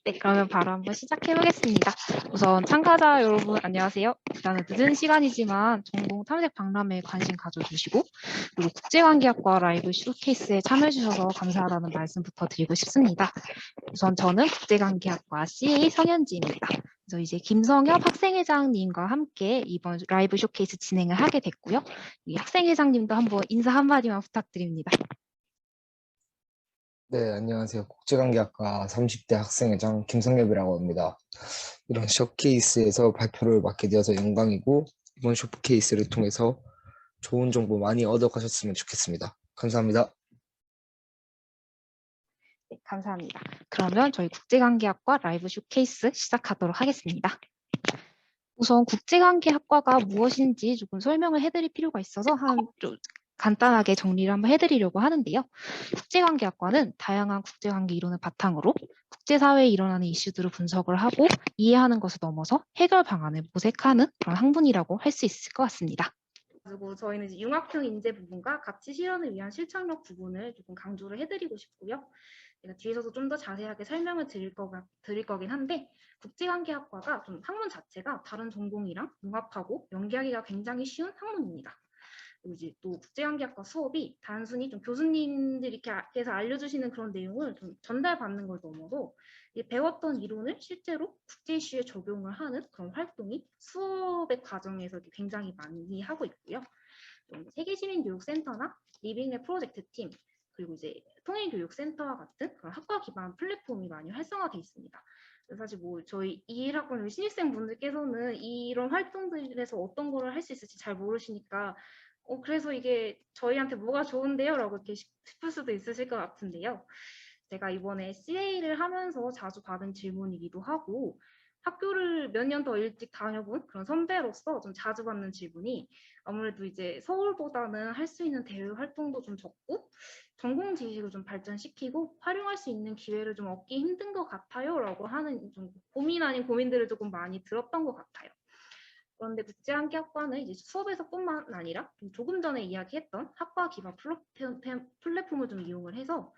네, 그러면 바로 한번 시작해 보겠습니다. 우선 참가자 여러분 안녕하세요. 일단은 늦은 시간이지만 전공 탐색 박람회에 관심 가져주시고 그리고 국제관계학과 라이브 쇼케이스에 참여해 주셔서 감사하다는 말씀부터 드리고 싶습니다. 우선 저는 국제관계학과 CA 성현지입니다. 그래서 이제 김성엽 학생회장님과 함께 이번 라이브 쇼케이스 진행을 하게 됐고요. 이 학생회장님도 한번 인사 한마디만 부탁드립니다. 네, 안녕하세요. 국제관계학과 30대 학생회장 김성엽이라고 합니다. 이런 쇼케이스에서 발표를 맡게 되어서 영광이고, 이번 쇼케이스를 통해서 좋은 정보 많이 얻어가셨으면 좋겠습니다. 감사합니다. 네, 감사합니다. 그러면 저희 국제관계학과 라이브 쇼케이스 시작하도록 하겠습니다. 우선 국제관계학과가 무엇인지 조금 설명을 해드릴 필요가 있어서 좀 간단하게 정리를 한번 해드리려고 하는데요. 국제관계학과는 다양한 국제관계 이론을 바탕으로 국제사회에 일어나는 이슈들을 분석을 하고 이해하는 것을 넘어서 해결 방안을 모색하는 그런 학문이라고 할 수 있을 것 같습니다. 그리고 저희는 이제 융합형 인재 부분과 가치 실현을 위한 실천력 부분을 조금 강조를 해드리고 싶고요. 제가 뒤에서도 좀 더 자세하게 설명을 드릴 거긴 한데 국제관계학과가 좀 학문 자체가 다른 전공이랑 융합하고 연계하기가 굉장히 쉬운 학문입니다. 그리고 이제 또 국제관계학과 수업이 단순히 좀 교수님들이 이렇게 알려주시는 그런 내용을 좀 전달받는 걸 넘어서 배웠던 이론을 실제로 국제 이슈에 적용을 하는 그런 활동이 수업의 과정에서 굉장히 많이 하고 있고요. 세계시민교육센터나 리빙랩 프로젝트 팀 그리고 이제 통일교육센터와 같은 그런 학과 기반 플랫폼이 많이 활성화되어 있습니다. 사실 뭐 저희 21학번 신입생 분들께서는 이런 활동들에서 어떤 거를 할 수 있을지 잘 모르시니까 그래서 이게 저희한테 뭐가 좋은데요? 라고 이렇게 싶을 수도 있으실 것 같은데요. 제가 이번에 CA를 하면서 자주 받은 질문이기도 하고 학교를 몇 년 더 일찍 다녀본 그런 선배로서 좀 자주 받는 질문이 아무래도 이제 서울보다는 할 수 있는 대외 활동도 좀 적고 전공 지식을 좀 발전시키고 활용할 수 있는 기회를 좀 얻기 힘든 것 같아요 라고 하는 좀 고민 아닌 고민들을 조금 많이 들었던 것 같아요. 그런데 국제관계학과는 이제 수업에서뿐만 아니라 조금 전에 이야기했던 학과 기반 플랫폼을 좀 이용을 해서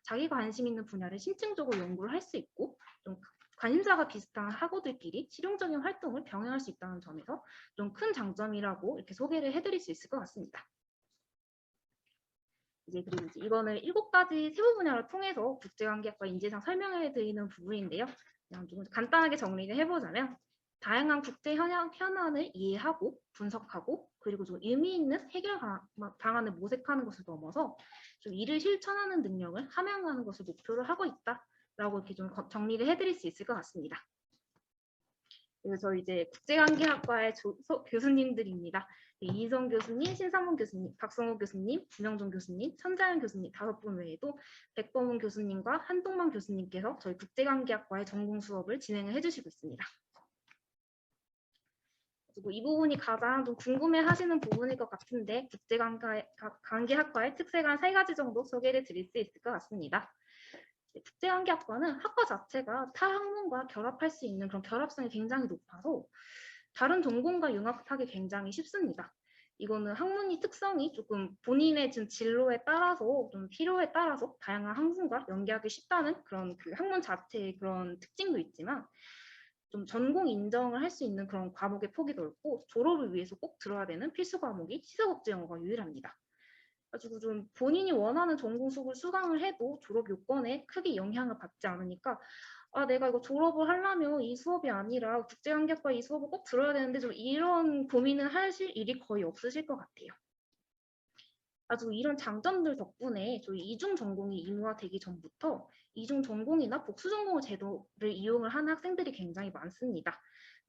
자기 관심 있는 분야를 심층적으로 연구를 할 수 있고 좀 관심사가 비슷한 학우들끼리 실용적인 활동을 병행할 수 있다는 점에서 좀 큰 장점이라고 이렇게 소개를 해드릴 수 있을 것 같습니다. 그리고 이거는 7가지 세부 분야를 통해서 국제관계학과 인재상 설명해 드리는 부분인데요. 그냥 좀 간단하게 정리를 해보자면 다양한 국제 현안을 이해하고 분석하고 그리고 좀 의미 있는 해결 방안을 모색하는 것을 넘어서 좀 이를 실천하는 능력을 함양하는 것을 목표로 하고 있다라고 이렇게 좀 정리를 해드릴 수 있을 것 같습니다. 그래서 이제 국제관계학과의 교수님들입니다. 이희성 교수님, 신상문 교수님, 박성호 교수님, 김영종 교수님, 천자연 교수님 5분 외에도 백범훈 교수님과 한동만 교수님께서 저희 국제관계학과의 전공 수업을 진행을 해주시고 있습니다. 그리고 이 부분이 가장 좀 궁금해하시는 부분일 것 같은데 국제관계학과의 특색을 3가지 정도 소개를 드릴 수 있을 것 같습니다. 국제관계학과는 학과 자체가 타 학문과 결합할 수 있는 그런 결합성이 굉장히 높아서 다른 전공과 융합하기 굉장히 쉽습니다. 이거는 학문의 특성이 조금 본인의 진로에 따라서 좀 필요에 따라서 다양한 학문과 연계하기 쉽다는 그런 그 학문 자체의 그런 특징도 있지만 좀 전공 인정을 할 수 있는 그런 과목의 폭이 넓고 졸업을 위해서 꼭 들어야 되는 필수 과목이 시사국제영어가 유일합니다. 가지고 좀 본인이 원하는 전공 수업을 수강을 해도 졸업 요건에 크게 영향을 받지 않으니까 내가 이거 졸업을 하려면 이 수업이 아니라 국제관계학과 이 수업을 꼭 들어야 되는데 좀 이런 고민을 하실 일이 거의 없으실 것 같아요. 아주 이런 장점들 덕분에 저희 이중 전공이 의무화되기 전부터 이중 전공이나 복수 전공 제도를 이용을 하는 학생들이 굉장히 많습니다.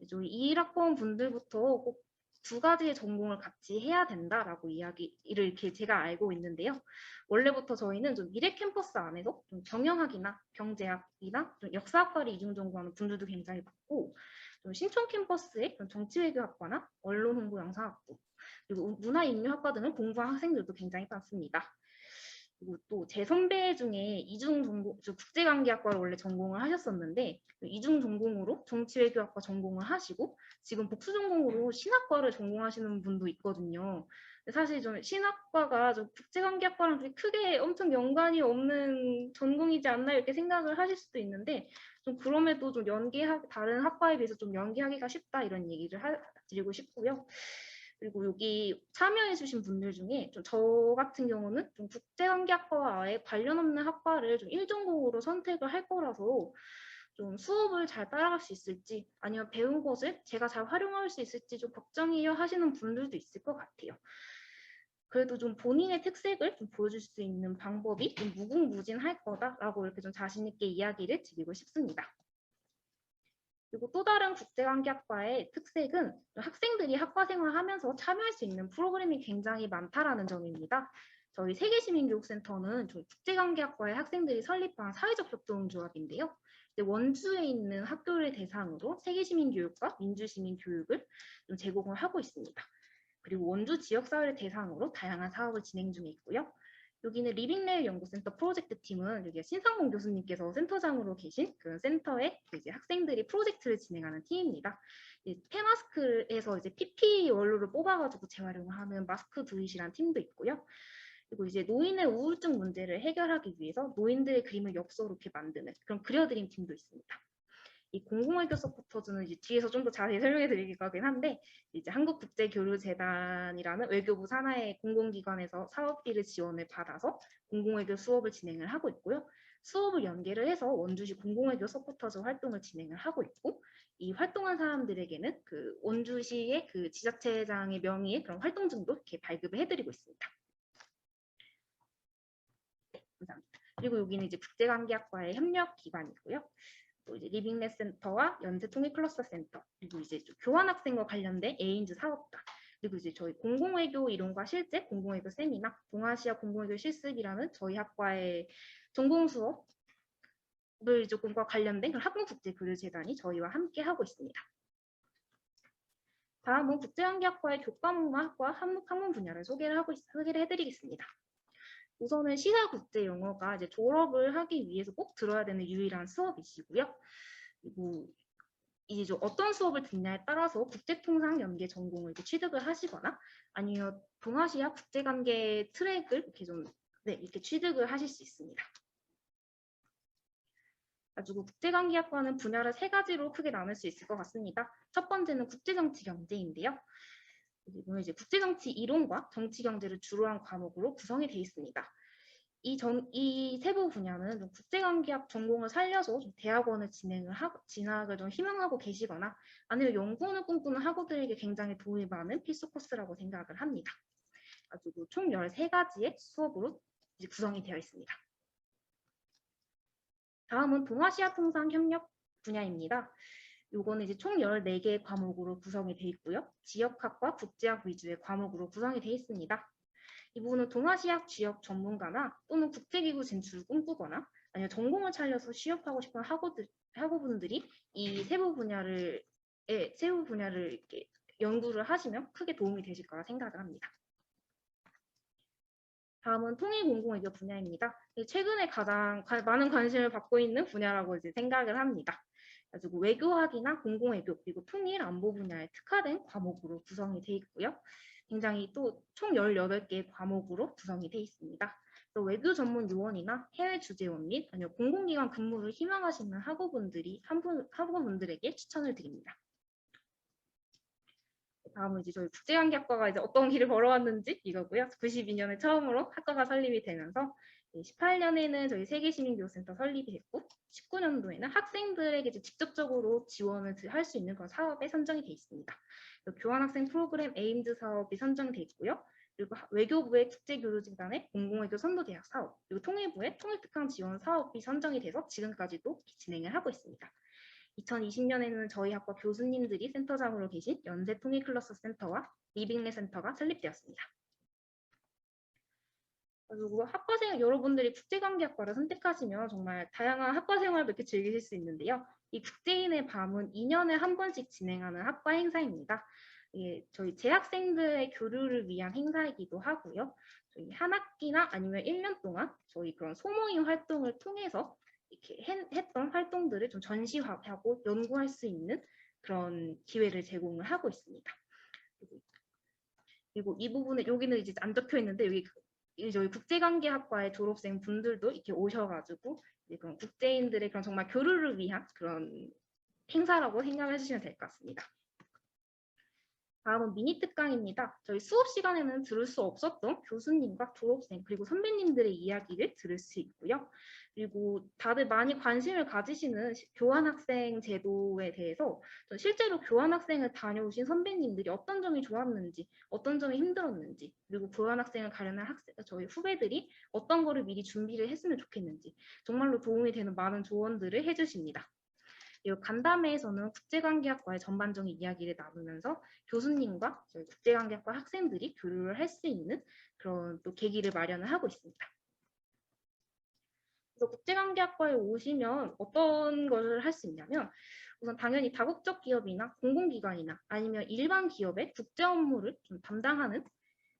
저희 21학번 분들부터 꼭 2가지의 전공을 같이 해야 된다라고 이야기를 이렇게 제가 알고 있는데요. 원래부터 저희는 좀 미래 캠퍼스 안에서 좀 경영학이나 경제학이나 좀 역사학과를 이중 전공하는 분들도 굉장히 많고 좀 신촌 캠퍼스의 정치외교학과나 언론홍보 영상학부 그리고 문화인류학과 등을 공부한 학생들도 굉장히 많습니다. 그리고 또 제 선배 중에 이중 전공, 국제관계학과를 원래 전공을 하셨었는데 이중 전공으로 정치외교학과 전공을 하시고 지금 복수 전공으로 신학과를 전공하시는 분도 있거든요. 사실 좀 신학과가 좀 국제관계학과랑 그렇게 크게 엄청 연관이 없는 전공이지 않나 이렇게 생각을 하실 수도 있는데 좀 그럼에도 좀 다른 학과에 비해서 좀 연계하기가 쉽다 이런 얘기를 드리고 싶고요. 그리고 여기 참여해주신 분들 중에 좀 저 같은 경우는 좀 국제관계학과와 아예 관련 없는 학과를 좀 1전공으로 선택을 할 거라서 좀 수업을 잘 따라갈 수 있을지 아니면 배운 것을 제가 잘 활용할 수 있을지 좀 걱정이요 하시는 분들도 있을 것 같아요. 그래도 좀 본인의 특색을 좀 보여줄 수 있는 방법이 좀 무궁무진할 거다라고 이렇게 좀 자신 있게 이야기를 드리고 싶습니다. 그리고 또 다른 국제관계학과의 특색은 학생들이 학과 생활하면서 참여할 수 있는 프로그램이 굉장히 많다라는 점입니다. 저희 세계시민교육센터는 저희 국제관계학과의 학생들이 설립한 사회적 협동조합인데요. 원주에 있는 학교를 대상으로 세계시민교육과 민주시민교육을 좀 제공을 하고 있습니다. 그리고 원주 지역사회를 대상으로 다양한 사업을 진행 중에 있고요. 여기는 리빙레일 연구센터 프로젝트 팀은 여기 신상봉 교수님께서 센터장으로 계신 그 센터에 이제 학생들이 프로젝트를 진행하는 팀입니다. 페마스크에서 이제 PP 원료를 뽑아가지고 재활용을 하는 마스크 두잇이라는 팀도 있고요. 그리고 이제 노인의 우울증 문제를 해결하기 위해서 노인들의 그림을 엽서로 이렇게 만드는 그런 그려드림 팀도 있습니다. 이 공공외교 서포터즈는 이제 뒤에서 좀 더 자세히 설명해 드릴 거긴 한데 이제 한국국제교류재단이라는 외교부 산하의 공공기관에서 사업비를 지원을 받아서 공공외교 수업을 진행을 하고 있고요. 수업을 연계를 해서 원주시 공공외교 서포터즈 활동을 진행을 하고 있고 이 활동한 사람들에게는 그 원주시의 그 지자체장의 명의의 그런 활동증도 이렇게 발급을 해드리고 있습니다. 네, 감사합니다. 그리고 여기는 이제 국제관계학과의 협력 기관이고요. 또 이제 리빙넷 센터와 연세 통일 클러스터 센터 그리고 이제 교환학생과 관련된 에인즈 사업가 그리고 이제 저희 공공외교 이론과 실제 공공외교 세미나 동아시아 공공외교 실습이라는 저희 학과의 전공 수업을 조금과 관련된 한국국제교류재단이 저희와 함께 하고 있습니다. 다음은 국제관계학과의 교과목과 학과 학문 분야를 소개를 해드리겠습니다. 우선은 시사국제 영어가 이제 졸업을 하기 위해서 꼭 들어야 되는 유일한 수업이시고요. 그리고 이제 어떤 수업을 듣냐에 따라서 국제통상 연계 전공을 이렇게 취득을 하시거나 아니면 동아시아 국제관계 트랙을 이렇게 이렇게 취득을 하실 수 있습니다. 가지고 국제관계학과는 분야를 3가지로 크게 나눌 수 있을 것 같습니다. 첫 번째는 국제정치경제인데요. 이거는 이제 국제정치 이론과 정치경제를 주로 한 과목으로 구성이 되어 있습니다. 이 세부 분야는 좀 국제관계학 전공을 살려서 좀 대학원을 진학을 좀 희망하고 계시거나 아니면 연구원을 꿈꾸는 학우들에게 굉장히 도움이 많은 필수 코스라고 생각을 합니다. 가지고 총 13가지의 수업으로 이제 구성이 되어 있습니다. 다음은 동아시아 통상 협력 분야입니다. 요거는 이제 총 14개의 과목으로 구성이 되어 있고요. 지역학과 국제학 위주의 과목으로 구성이 되어 있습니다. 이 부분은 동아시아 지역 전문가나 또는 국제기구 진출을 꿈꾸거나 아니면 전공을 살려서 취업하고 싶은 학우분들이 이 세부 분야를 이렇게 연구를 하시면 크게 도움이 되실 거라 생각을 합니다. 다음은 통일공공외교 분야입니다. 최근에 가장 많은 관심을 받고 있는 분야라고 이제 생각을 합니다. 가지고 외교학이나 공공외교 그리고 통일 안보 분야에 특화된 과목으로 구성이 되어 있고요. 굉장히 또 총 18개의 과목으로 구성이 되어 있습니다. 외교 전문 요원이나 해외 주재원 및 아니면 공공기관 근무를 희망하시는 학우분들에게 추천을 드립니다. 다음은 이제 저희 국제관계학과가 이제 어떤 길을 걸어왔는지 이거고요. 92년에 처음으로 학과가 설립이 되면서 18년에는 저희 세계시민교육센터 설립이 됐고 19년도에는 학생들에게 직접적으로 지원을 할 수 있는 그런 사업에 선정이 되어 있습니다. 교환학생 프로그램 에임즈 사업이 선정돼 있고요. 그리고 외교부의 국제교류재단의 공공외교 선도대학 사업, 그리고 통일부의 통일특강 지원 사업이 선정이 돼서 지금까지도 진행을 하고 있습니다. 2020년에는 저희 학과 교수님들이 센터장으로 계신 연세통일클러스터 센터와 리빙레 센터가 설립되었습니다. 그리고 학과생 여러분들이 국제관계학과를 선택하시면 정말 다양한 학과생활을 이렇게 즐기실 수 있는데요. 이 국제인의 밤은 2년에 한 번씩 진행하는 학과 행사입니다. 저희 재학생들의 교류를 위한 행사이기도 하고요. 저희 한 학기나 아니면 1년 동안 저희 그런 소모임 활동을 통해서 이렇게 했던 활동들을 좀 전시하고 연구할 수 있는 그런 기회를 제공을 하고 있습니다. 그리고 이 부분에 여기는 이제 안 적혀 있는데 여기 저희 국제관계학과의 졸업생 분들도 이렇게 오셔가지고 이제 그런 국제인들의 그런 정말 교류를 위한 그런 행사라고 생각해 주시면 될 것 같습니다. 다음은 미니 특강입니다. 저희 수업 시간에는 들을 수 없었던 교수님과 졸업생 그리고 선배님들의 이야기를 들을 수 있고요. 그리고 다들 많이 관심을 가지시는 교환학생 제도에 대해서 실제로 교환학생을 다녀오신 선배님들이 어떤 점이 좋았는지 어떤 점이 힘들었는지 그리고 교환학생을 가려는 저희 후배들이 어떤 거를 미리 준비를 했으면 좋겠는지 정말로 도움이 되는 많은 조언들을 해주십니다. 그리고 간담회에서는 국제관계학과의 전반적인 이야기를 나누면서 교수님과 저희 국제관계학과 학생들이 교류를 할 수 있는 그런 또 계기를 마련을 하고 있습니다. 그래서 국제관계학과에 오시면 어떤 것을 할 수 있냐면 우선 당연히 다국적 기업이나 공공기관이나 아니면 일반 기업의 국제 업무를 좀 담당하는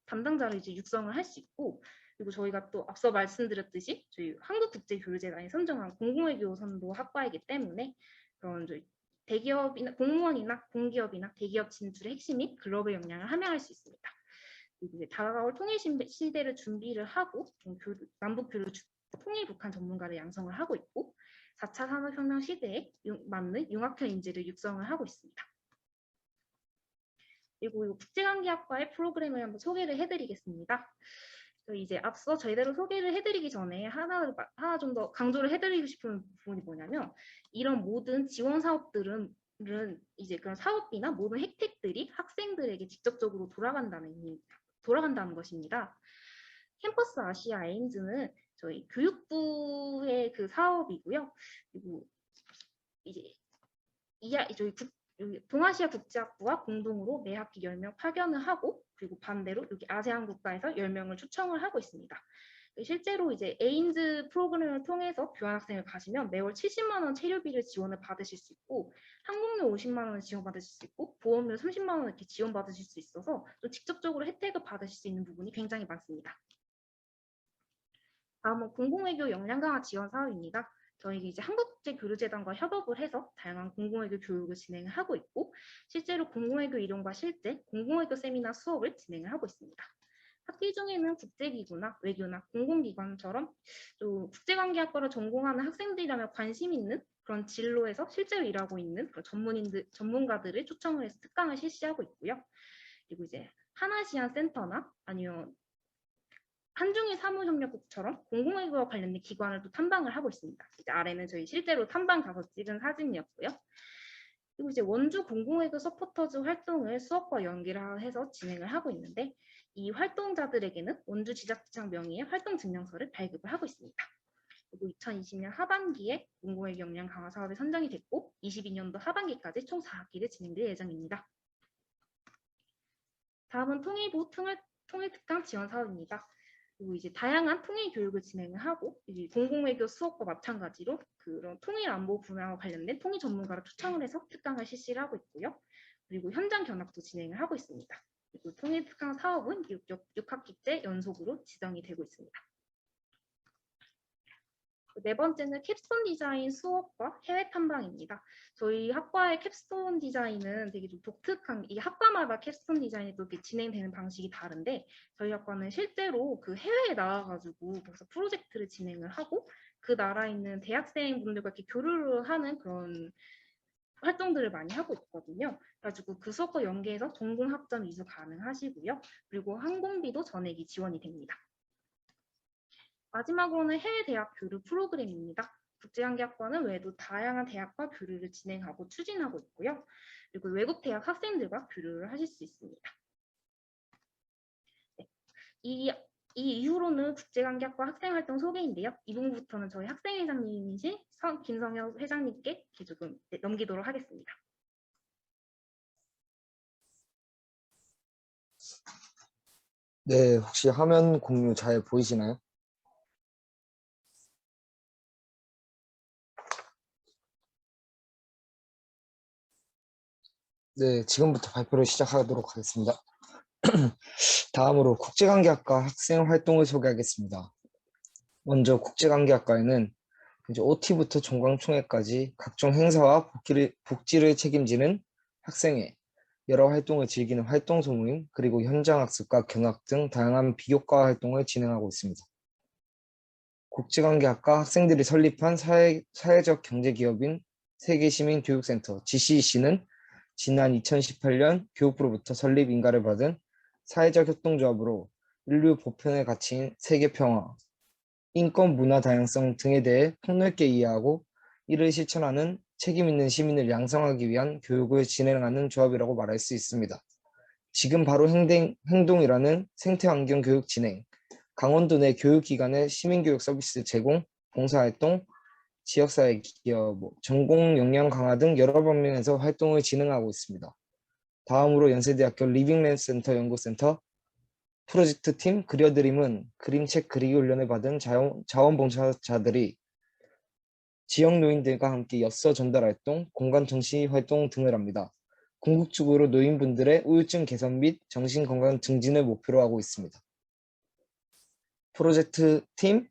담당자를 이제 육성을 할 수 있고 그리고 저희가 또 앞서 말씀드렸듯이 저희 한국국제교류재단이 선정한 공공외교선도 학과이기 때문에 그런 저희 대기업이나 공무원이나 공기업이나 대기업 진출의 핵심인 글로벌 역량을 함양할 수 있습니다. 그리고 이제 다가올 통일 시대를 준비를 하고 남북 교류 통일 북한 전문가를 양성을 하고 있고 4차 산업혁명 시대에 맞는 융합형 인재를 육성을 하고 있습니다. 그리고 국제관계학과의 프로그램을 한번 소개를 해드리겠습니다. 이제 앞서 저희대로 소개를 해드리기 전에 하나 좀 더 강조를 해드리고 싶은 부분이 뭐냐면 이런 모든 지원 사업들은 이제 그런 사업비나 모든 혜택들이 학생들에게 직접적으로 돌아간다는 것입니다. 캠퍼스 아시아 에임즈는 저희 교육부의 그 사업이고요. 그리고 이제 저희 동아시아 국제학부와 공동으로 매 학기 10명 파견을 하고 그리고 반대로 여기 아세안 국가에서 10명을 초청을 하고 있습니다. 실제로 이제 에임즈 프로그램을 통해서 교환학생을 가시면 매월 70만 원 체류비를 지원을 받으실 수 있고 항공료 50만 원을 지원받으실 수 있고 보험료 30만 원 이렇게 지원받으실 수 있어서 또 직접적으로 혜택을 받으실 수 있는 부분이 굉장히 많습니다. 다음은 공공외교 역량 강화 지원 사업입니다. 저희 이제 한국국제교류재단과 협업을 해서 다양한 공공외교 교육을 진행을 하고 있고 실제로 공공외교 이론과 실제 공공외교 세미나 수업을 진행을 하고 있습니다. 학기 중에는 국제기구나 외교나 공공기관처럼 또 국제관계학과를 전공하는 학생들이라면 관심 있는 그런 진로에서 실제로 일하고 있는 그런 전문가들을 초청을 해서 특강을 실시하고 있고요. 그리고 이제 한아시안 센터나 아니면 한중일 사무협력국처럼 공공외교와 관련된 기관을 또 탐방을 하고 있습니다. 이제 아래는 저희 실제로 탐방 가서 찍은 사진이었고요. 그리고 이제 원주 공공외교 서포터즈 활동을 수업과 연계를 해서 진행을 하고 있는데 이 활동자들에게는 원주 지자체장 명의의 활동 증명서를 발급을 하고 있습니다. 그리고 2020년 하반기에 공공외교 역량 강화 사업이 선정이 됐고 22년도 하반기까지 총 4학기를 진행될 예정입니다. 다음은 통일부 통일특강 지원 사업입니다. 그리고 이제 다양한 통일 교육을 진행을 하고 이제 공공외교 수업과 마찬가지로 그런 통일 안보 분야와 관련된 통일 전문가를 초청을 해서 특강을 실시를 하고 있고요. 그리고 현장 견학도 진행을 하고 있습니다. 그리고 통일 특강 사업은 6학기째 연속으로 지정이 되고 있습니다. 네 번째는 캡스톤 디자인 수업과 해외 탐방입니다. 저희 학과의 캡스톤 디자인은 되게 좀 독특한, 이 학과마다 캡스톤 디자인이 또 이렇게 진행되는 방식이 다른데 저희 학과는 실제로 그 해외에 나와가지고 그래서 프로젝트를 진행을 하고 그 나라에 있는 대학생분들과 이렇게 교류를 하는 그런 활동들을 많이 하고 있거든요. 그래가지고 그 수업과 연계해서 전공 학점 이수 가능하시고요. 그리고 항공비도 전액이 지원이 됩니다. 마지막으로는 해외 대학 교류 프로그램입니다. 국제관계학과는 외에도 다양한 대학과 교류를 진행하고 추진하고 있고요. 그리고 외국 대학 학생들과 교류를 하실 수 있습니다. 네. 이 이후로는 국제관계학과 학생활동 소개인데요. 이 부분부터는 저희 학생회장님이신 김성혁 회장님께 조금 넘기도록 하겠습니다. 네, 혹시 화면 공유 잘 보이시나요? 네, 지금부터 발표를 시작하도록 하겠습니다. 다음으로 국제관계학과 학생 활동을 소개하겠습니다. 먼저 국제관계학과에는 이제 OT부터 종강총회까지 각종 행사와 복지를 책임지는 학생회, 여러 활동을 즐기는 활동 소모임, 그리고 현장 학습과 견학 등 다양한 비교과 활동을 진행하고 있습니다. 국제관계학과 학생들이 설립한 사회적 경제기업인 세계시민교육센터 GCC는 지난 2018년 교육부로부터 설립 인가를 받은 사회적 협동조합으로 인류 보편의 가치인 세계평화, 인권, 문화 다양성 등에 대해 폭넓게 이해하고 이를 실천하는 책임 있는 시민을 양성하기 위한 교육을 진행하는 조합이라고 말할 수 있습니다. 지금 바로 행동이라는 생태환경 교육 진행, 강원도 내 교육기관의 시민교육 서비스 제공, 봉사활동, 지역사회 기업, 전공 역량 강화 등 여러 방면에서 활동을 진행하고 있습니다. 다음으로 연세대학교 리빙랜드 센터 연구센터 프로젝트 팀 그려드림은 그림책 그리기 훈련을 받은 자원봉사자들이 지역 노인들과 함께 엽서 전달 활동, 공간 전시 활동 등을 합니다. 궁극적으로 노인분들의 우울증 개선 및 정신건강 증진을 목표로 하고 있습니다. 프로젝트 팀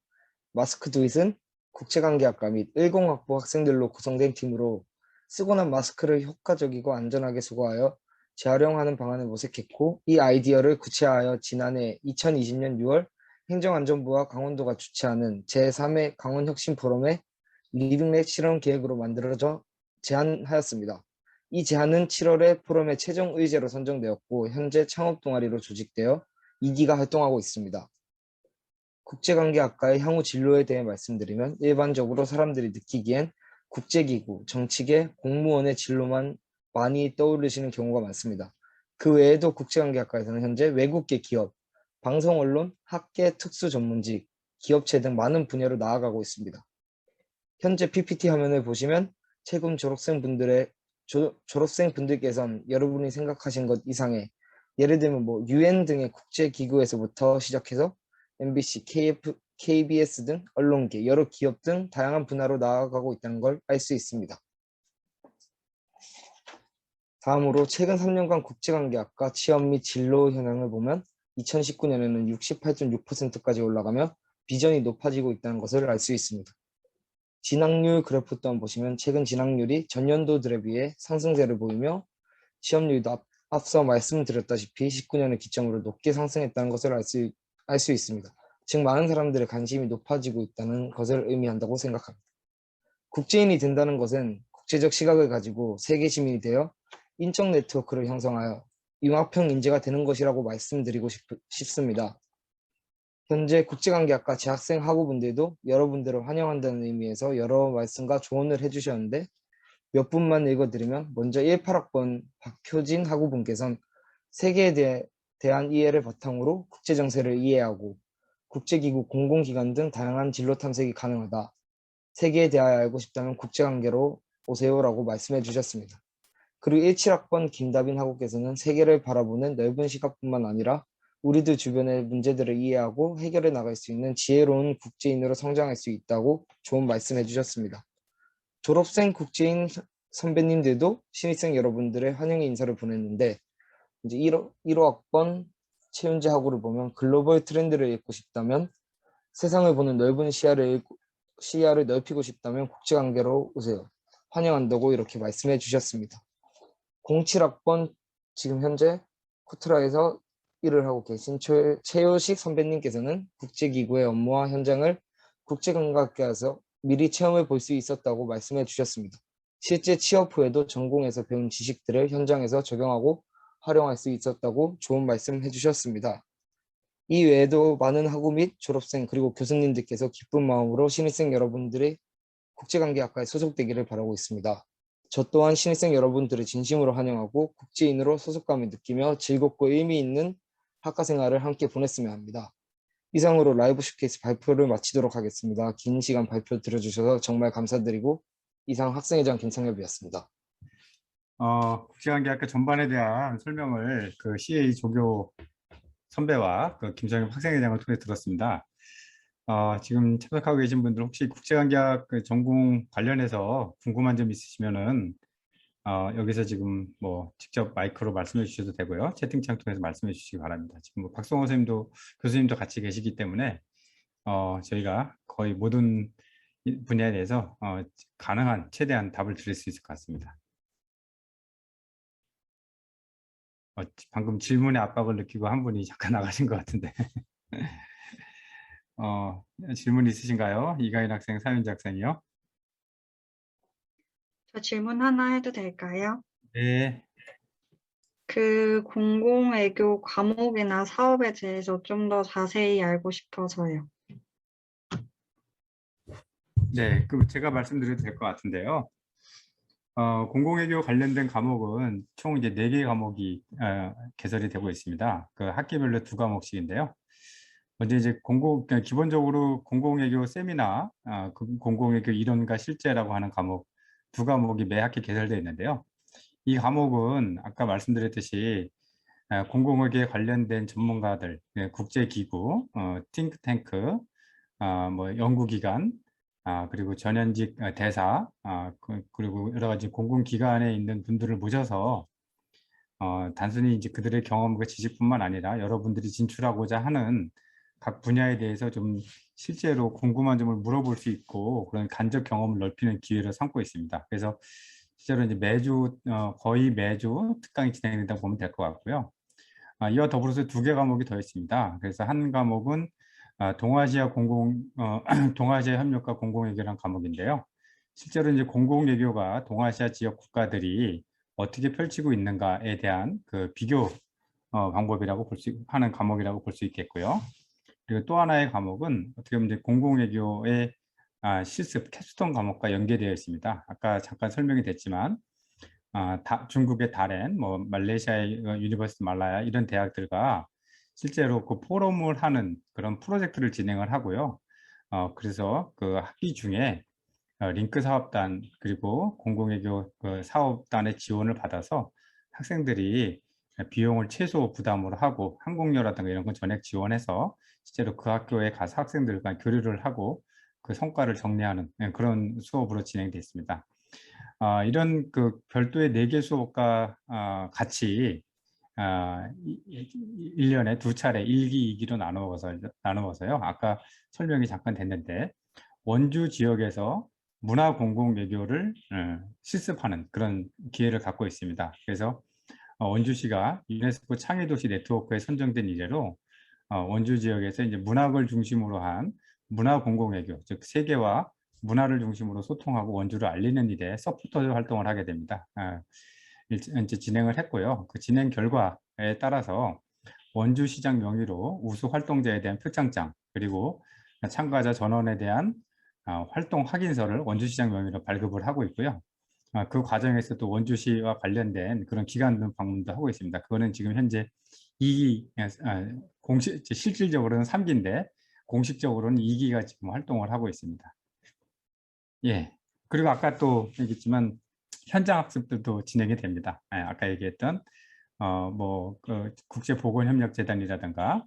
마스크 두잇은 국제관계학과 및 일공학부 학생들로 구성된 팀으로 쓰고 난 마스크를 효과적이고 안전하게 수거하여 재활용하는 방안을 모색했고, 이 아이디어를 구체화하여 지난해 2020년 6월 행정안전부와 강원도가 주최하는 제3회 강원혁신 포럼의 리빙넷 실험 계획으로 만들어져 제안하였습니다. 이 제안은 7월에 포럼의 최종 의제로 선정되었고 현재 창업 동아리로 조직되어 2기가 활동하고 있습니다. 국제관계학과의 향후 진로에 대해 말씀드리면 일반적으로 사람들이 느끼기엔 국제기구, 정치계, 공무원의 진로만 많이 떠오르시는 경우가 많습니다. 그 외에도 국제관계학과에서는 현재 외국계 기업, 방송 언론, 학계 특수 전문직, 기업체 등 많은 분야로 나아가고 있습니다. 현재 PPT 화면을 보시면 최근 졸업생분들께서는 여러분이 생각하신 것 이상의 예를 들면 UN 등의 국제기구에서부터 시작해서 MBC, KBS 등 언론계, 여러 기업 등 다양한 분야로 나아가고 있다는 걸 알 수 있습니다. 다음으로 최근 3년간 국제관계학과 취업 및 진로 현황을 보면 2019년에는 68.6%까지 올라가며 비전이 높아지고 있다는 것을 알 수 있습니다. 진학률 그래프 또한 보시면 최근 진학률이 전년도들에 비해 상승세를 보이며 취업률도 앞서 말씀드렸다시피 19년을 기점으로 높게 상승했다는 것을 알 수 있습니다. 즉 많은 사람들의 관심이 높아지고 있다는 것을 의미한다고 생각합니다. 국제인이 된다는 것은 국제적 시각을 가지고 세계 시민이 되어 인적 네트워크를 형성하여 융합형 인재가 되는 것이라고 말씀드리고 싶습니다. 현재 국제관계학과 재학생 학우분들도 여러분들을 환영한다는 의미에서 여러 말씀과 조언을 해주셨는데 몇 분만 읽어드리면 먼저 18학번 박효진 학우분께서는 세계에 대한 이해를 바탕으로 국제정세를 이해하고 국제기구, 공공기관 등 다양한 진로 탐색이 가능하다. 세계에 대하여 알고 싶다면 국제관계로 오세요라고 말씀해 주셨습니다. 그리고 17학번 김다빈 학우께서는 세계를 바라보는 넓은 시각뿐만 아니라 우리들 주변의 문제들을 이해하고 해결해 나갈 수 있는 지혜로운 국제인으로 성장할 수 있다고 좋은 말씀해 주셨습니다. 졸업생 국제인 선배님들도 신입생 여러분들의 환영의 인사를 보냈는데 이제 1호학번 최윤재 학우를 보면 글로벌 트렌드를 읽고 싶다면 세상을 보는 넓은 시야를 넓히고 싶다면 국제관계로 오세요. 환영한다고 이렇게 말씀해 주셨습니다. 07학번 지금 현재 코트라에서 일을 하고 계신 최효식 선배님께서는 국제기구의 업무와 현장을 국제관계학과에서 미리 체험해 볼 수 있었다고 말씀해 주셨습니다. 실제 취업 후에도 전공에서 배운 지식들을 현장에서 적용하고 활용할 수 있었다고 좋은 말씀 해주셨습니다. 이 외에도 많은 학우 및 졸업생 그리고 교수님들께서 기쁜 마음으로 신입생 여러분들이 국제관계학과에 소속되기를 바라고 있습니다. 저 또한 신입생 여러분들을 진심으로 환영하고 국제인으로 소속감을 느끼며 즐겁고 의미 있는 학과 생활을 함께 보냈으면 합니다. 이상으로 라이브 쇼케이스 발표를 마치도록 하겠습니다. 긴 시간 발표 들어주셔서 정말 감사드리고 이상 학생회장 김상엽이었습니다. 국제관계학과 전반에 대한 설명을 그 CA 조교 선배와 그 김상엽 학생회장을 통해 들었습니다. 지금 참석하고 계신 분들 혹시 국제관계학 그 전공 관련해서 궁금한 점 있으시면은 여기서 지금 직접 마이크로 말씀해 주셔도 되고요. 채팅창 통해서 말씀해 주시기 바랍니다. 지금 박성호 교수님도 같이 계시기 때문에 저희가 거의 모든 분야에 대해서 가능한 최대한 답을 드릴 수 있을 것 같습니다. 방금 질문에 압박을 느끼고 한 분이 잠깐 나가신 것 같은데. 질문 있으신가요? 이가인 학생, 사윤지 학생이요? 저 질문 하나 해도 될까요? 네. 그 공공외교 과목이나 사업에 대해서 좀 더 자세히 알고 싶어서요. 네, 그럼 제가 말씀드려도 될 것 같은데요. 공공외교 관련된 과목은 총 이제 4개 과목이 개설이 되고 있습니다. 그 학기별로 2과목씩인데요. 먼저 이제 그러니까 기본적으로 공공외교 세미나, 그 공공외교 이론과 실제라고 하는 과목 2과목이 매 학기 개설되어 있는데요. 이 과목은 아까 말씀드렸듯이 공공외교에 관련된 전문가들, 국제기구, 팅크탱크, 뭐 연구기관, 그리고 전현직 대사, 그리고 여러 가지 공공기관에 있는 분들을 모셔서 단순히 이제 그들의 경험과 지식뿐만 아니라 여러분들이 진출하고자 하는 각 분야에 대해서 좀 실제로 궁금한 점을 물어볼 수 있고 그런 간접 경험을 넓히는 기회로 삼고 있습니다. 그래서 실제로 이제 매주 거의 매주 특강이 진행된다고 보면 될 것 같고요. 이와 더불어서 2개 과목이 더 있습니다. 그래서 한 과목은 동아시아 협력과 공공외교라는 과목인데요. 실제로 이제 공공외교가 동아시아 지역 국가들이 어떻게 펼치고 있는가에 대한 그 비교 방법이라고 하는 과목이라고 볼 수 있겠고요. 그리고 또 하나의 과목은 어떻게 보면 이제 공공외교의 실습 캡스톤 과목과 연계되어 있습니다. 아까 잠깐 설명이 됐지만 중국의 다롄, 뭐 말레이시아의 유니버시티 말라야 이런 대학들과 실제로 그 포럼을 하는 그런 프로젝트를 진행을 하고요. 그래서 그 학기 중에 링크 사업단 그리고 공공외교 그 사업단의 지원을 받아서 학생들이 비용을 최소 부담으로 하고 항공료라든가 이런 건 전액 지원해서 실제로 그 학교에 가서 학생들과 교류를 하고 그 성과를 정리하는 그런 수업으로 진행되어 있습니다. 이런 그 별도의 4개 수업과 같이 1년에 2차례 1기, 2기로 나누어서요. 아까 설명이 잠깐 됐는데 원주 지역에서 문화공공외교를 실습하는 그런 기회를 갖고 있습니다. 그래서 원주시가 유네스코 창의도시 네트워크에 선정된 이래로 원주 지역에서 이제 문학을 중심으로 한 문화공공외교, 즉 세계와 문화를 중심으로 소통하고 원주를 알리는 일에 서포터 활동을 하게 됩니다. 이제 진행을 했고요. 그 진행 결과에 따라서 원주시장 명의로 우수 활동자에 대한 표창장 그리고 참가자 전원에 대한 활동 확인서를 원주시장 명의로 발급을 하고 있고요. 그 과정에서 또 원주시와 관련된 그런 기관 방문도 하고 있습니다. 그거는 지금 현재 2기, 실질적으로는 3기인데 공식적으로는 2기가 지금 활동을 하고 있습니다. 예. 그리고 아까 또 얘기했지만 현장 학습들도 진행이 됩니다. 아까 얘기했던 그 국제보건협력재단이라든가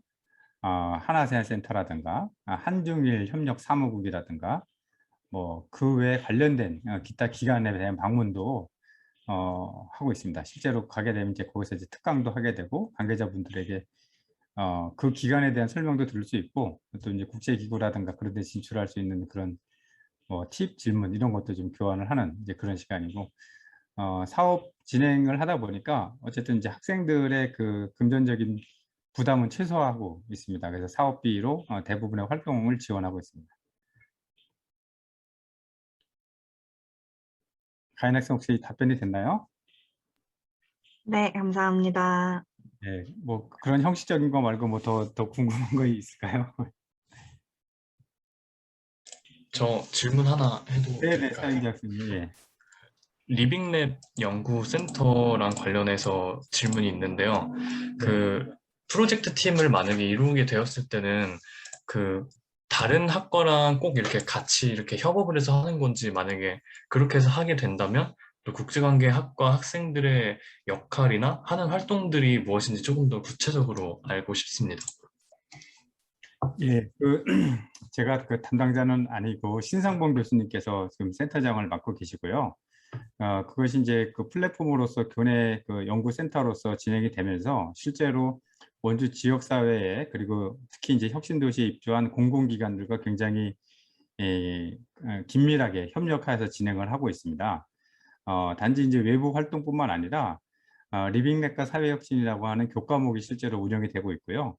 한아세안 센터라든가 한중일 협력 사무국이라든가 뭐 그 외에 관련된 기타 기관에 대한 방문도 하고 있습니다. 실제로 가게 되면 이제 거기서 이제 특강도 하게 되고 관계자분들에게 그 기관에 대한 설명도 들을 수 있고 또 이제 국제기구라든가 그런 데 진출할 수 있는 그런 팁, 질문 이런 것도 좀 교환을 하는 이제 그런 시간이고 사업 진행을 하다 보니까 어쨌든 이제 학생들의 그 금전적인 부담은 최소화하고 있습니다. 그래서 사업비로 대부분의 활동을 지원하고 있습니다. 가인 학생 혹시 답변이 됐나요? 네, 감사합니다. 네, 뭐 그런 형식적인 거 말고 뭐 더 궁금한 거 있을까요? 저 질문 하나 해도 네네, 될까요? 사인지 학생님. 예. 리빙랩 연구센터랑 관련해서 질문이 있는데요. 그 프로젝트 팀을 만약에 이루게 되었을 때는 그 다른 학과랑 꼭 이렇게 같이 이렇게 협업을 해서 하는 건지 만약에 그렇게 해서 하게 된다면 또 국제관계학과 학생들의 역할이나 하는 활동들이 무엇인지 조금 더 구체적으로 알고 싶습니다. 예, 제가 그 담당자는 아니고 신상봉 교수님께서 지금 센터장을 맡고 계시고요. 그것이 이제 그 플랫폼으로서 교내 그 연구센터로서 진행이 되면서 실제로 원주 지역사회에 그리고 특히 이제 혁신도시에 입주한 공공기관들과 굉장히 긴밀하게 협력해서 진행을 하고 있습니다. 단지 이제 외부 활동뿐만 아니라 리빙랩과 사회혁신이라고 하는 교과목이 실제로 운영이 되고 있고요.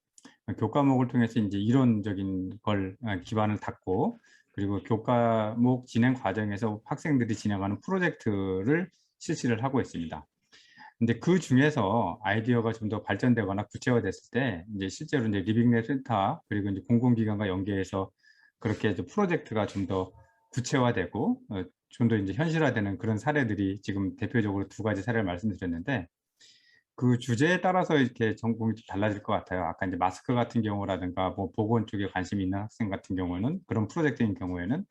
교과목을 통해서 이제 이론적인 걸 기반을 닦고, 그리고 교과목 진행 과정에서 학생들이 진행하는 프로젝트를 실시를 하고 있습니다. 근데 그 중에서 아이디어가 좀 더 발전되거나 구체화됐을 때 이제 실제로 이제 리빙랩 센터 그리고 이제 공공기관과 연계해서 그렇게 이제 프로젝트가 좀 더 구체화되고 좀 더 이제 현실화되는 그런 사례들이 지금 대표적으로 2가지 사례를 말씀드렸는데, 그 주제에 따라서 이렇게 전공이 좀 달라질 것 같아요. 아까 이제 마스크 같은 경우라든가 뭐 보건 쪽에 관심이 있는 학생 같은 경우는 그런 프로젝트인 경우에는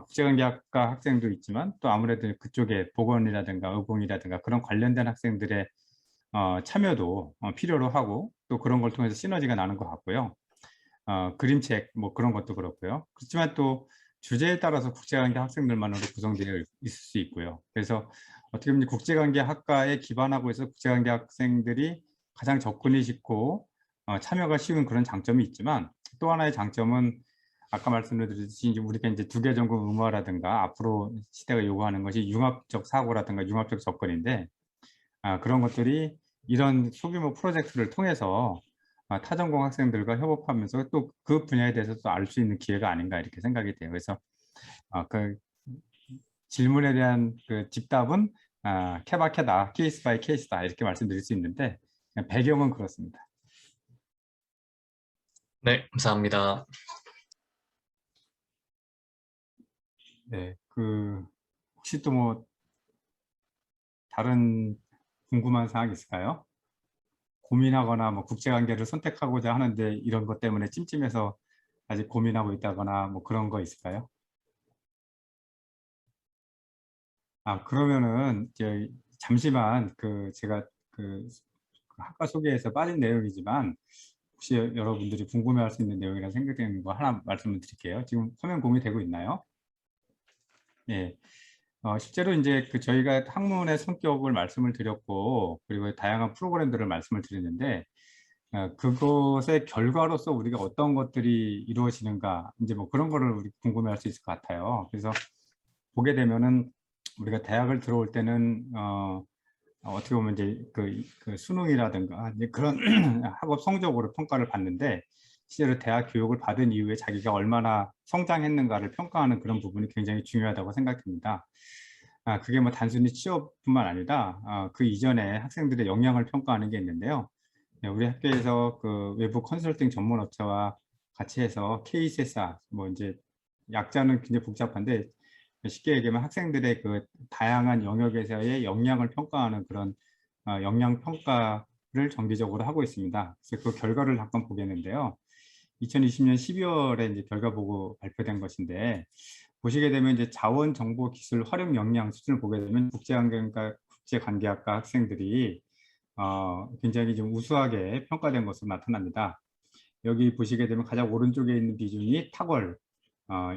국제관계학과 학생도 있지만 또 아무래도 그쪽에 보건이라든가 의공이라든가 그런 관련된 학생들의 참여도 필요로 하고, 또 그런 걸 통해서 시너지가 나는 것 같고요. 그림책 뭐 그런 것도 그렇고요. 그렇지만 또 주제에 따라서 국제관계 학생들만으로 구성되어 있을 수 있고요. 그래서 어떻게 보면 국제관계 학과에 기반하고 있어 국제관계 학생들이 가장 접근이 쉽고 참여가 쉬운 그런 장점이 있지만, 또 하나의 장점은 아까 말씀드렸듯이 이제 우리가 이제 2개 전공 의무화라든가 앞으로 시대가 요구하는 것이 융합적 사고라든가 융합적 접근인데, 그런 것들이 이런 소규모 프로젝트를 통해서 타전공 학생들과 협업하면서 또 그 분야에 대해서 또 알 수 있는 기회가 아닌가 이렇게 생각이 돼요. 그래서 그 질문에 대한 그 집답은 케바케다, 케이스 바이 케이스다 이렇게 말씀드릴 수 있는데, 배경은 그렇습니다. 네, 감사합니다. 네, 혹시 또 뭐 다른 궁금한 사항 있을까요? 고민하거나 뭐 국제관계를 선택하고자 하는데 이런 것 때문에 찜찜해서 아직 고민하고 있다거나 뭐 그런 거 있을까요? 그러면은 이제 잠시만 제가 학과 소개에서 빠진 내용이지만 혹시 여러분들이 궁금해할 수 있는 내용이라 생각되는 거 하나 말씀을 드릴게요. 지금 화면 공유되고 있나요? 예. 실제로 이제 저희가 학문의 성격을 말씀을 드렸고, 그리고 다양한 프로그램들을 말씀을 드렸는데, 그것의 결과로서 우리가 어떤 것들이 이루어지는가, 이제 뭐 그런 거를 우리 궁금해할 수 있을 것 같아요. 그래서 보게 되면은 우리가 대학을 들어올 때는 어떻게 보면 이제 그 수능이라든가 이제 그런 학업 성적으로 평가를 받는데, 실제로 대학 교육을 받은 이후에 자기가 얼마나 성장했는가를 평가하는 그런 부분이 굉장히 중요하다고 생각됩니다. 그게 뭐 단순히 취업뿐만 아니라 그 이전에 학생들의 역량을 평가하는 게 있는데요. 네, 우리 학교에서 그 외부 컨설팅 전문 업체와 같이 해서 KCSR, 뭐 이제 약자는 굉장히 복잡한데 쉽게 얘기하면 학생들의 그 다양한 영역에서의 역량을 평가하는 그런 역량 평가를 정기적으로 하고 있습니다. 그래서 그 결과를 잠깐 보겠는데요. 2020년 12월에 이제 결과 보고 발표된 것인데, 보시게 되면 이제 자원정보기술 활용 역량 수준을 보게 되면 국제관계학과 학생들이 굉장히 좀 우수하게 평가된 것으로 나타납니다. 여기 보시게 되면 가장 오른쪽에 있는 비중이 탁월,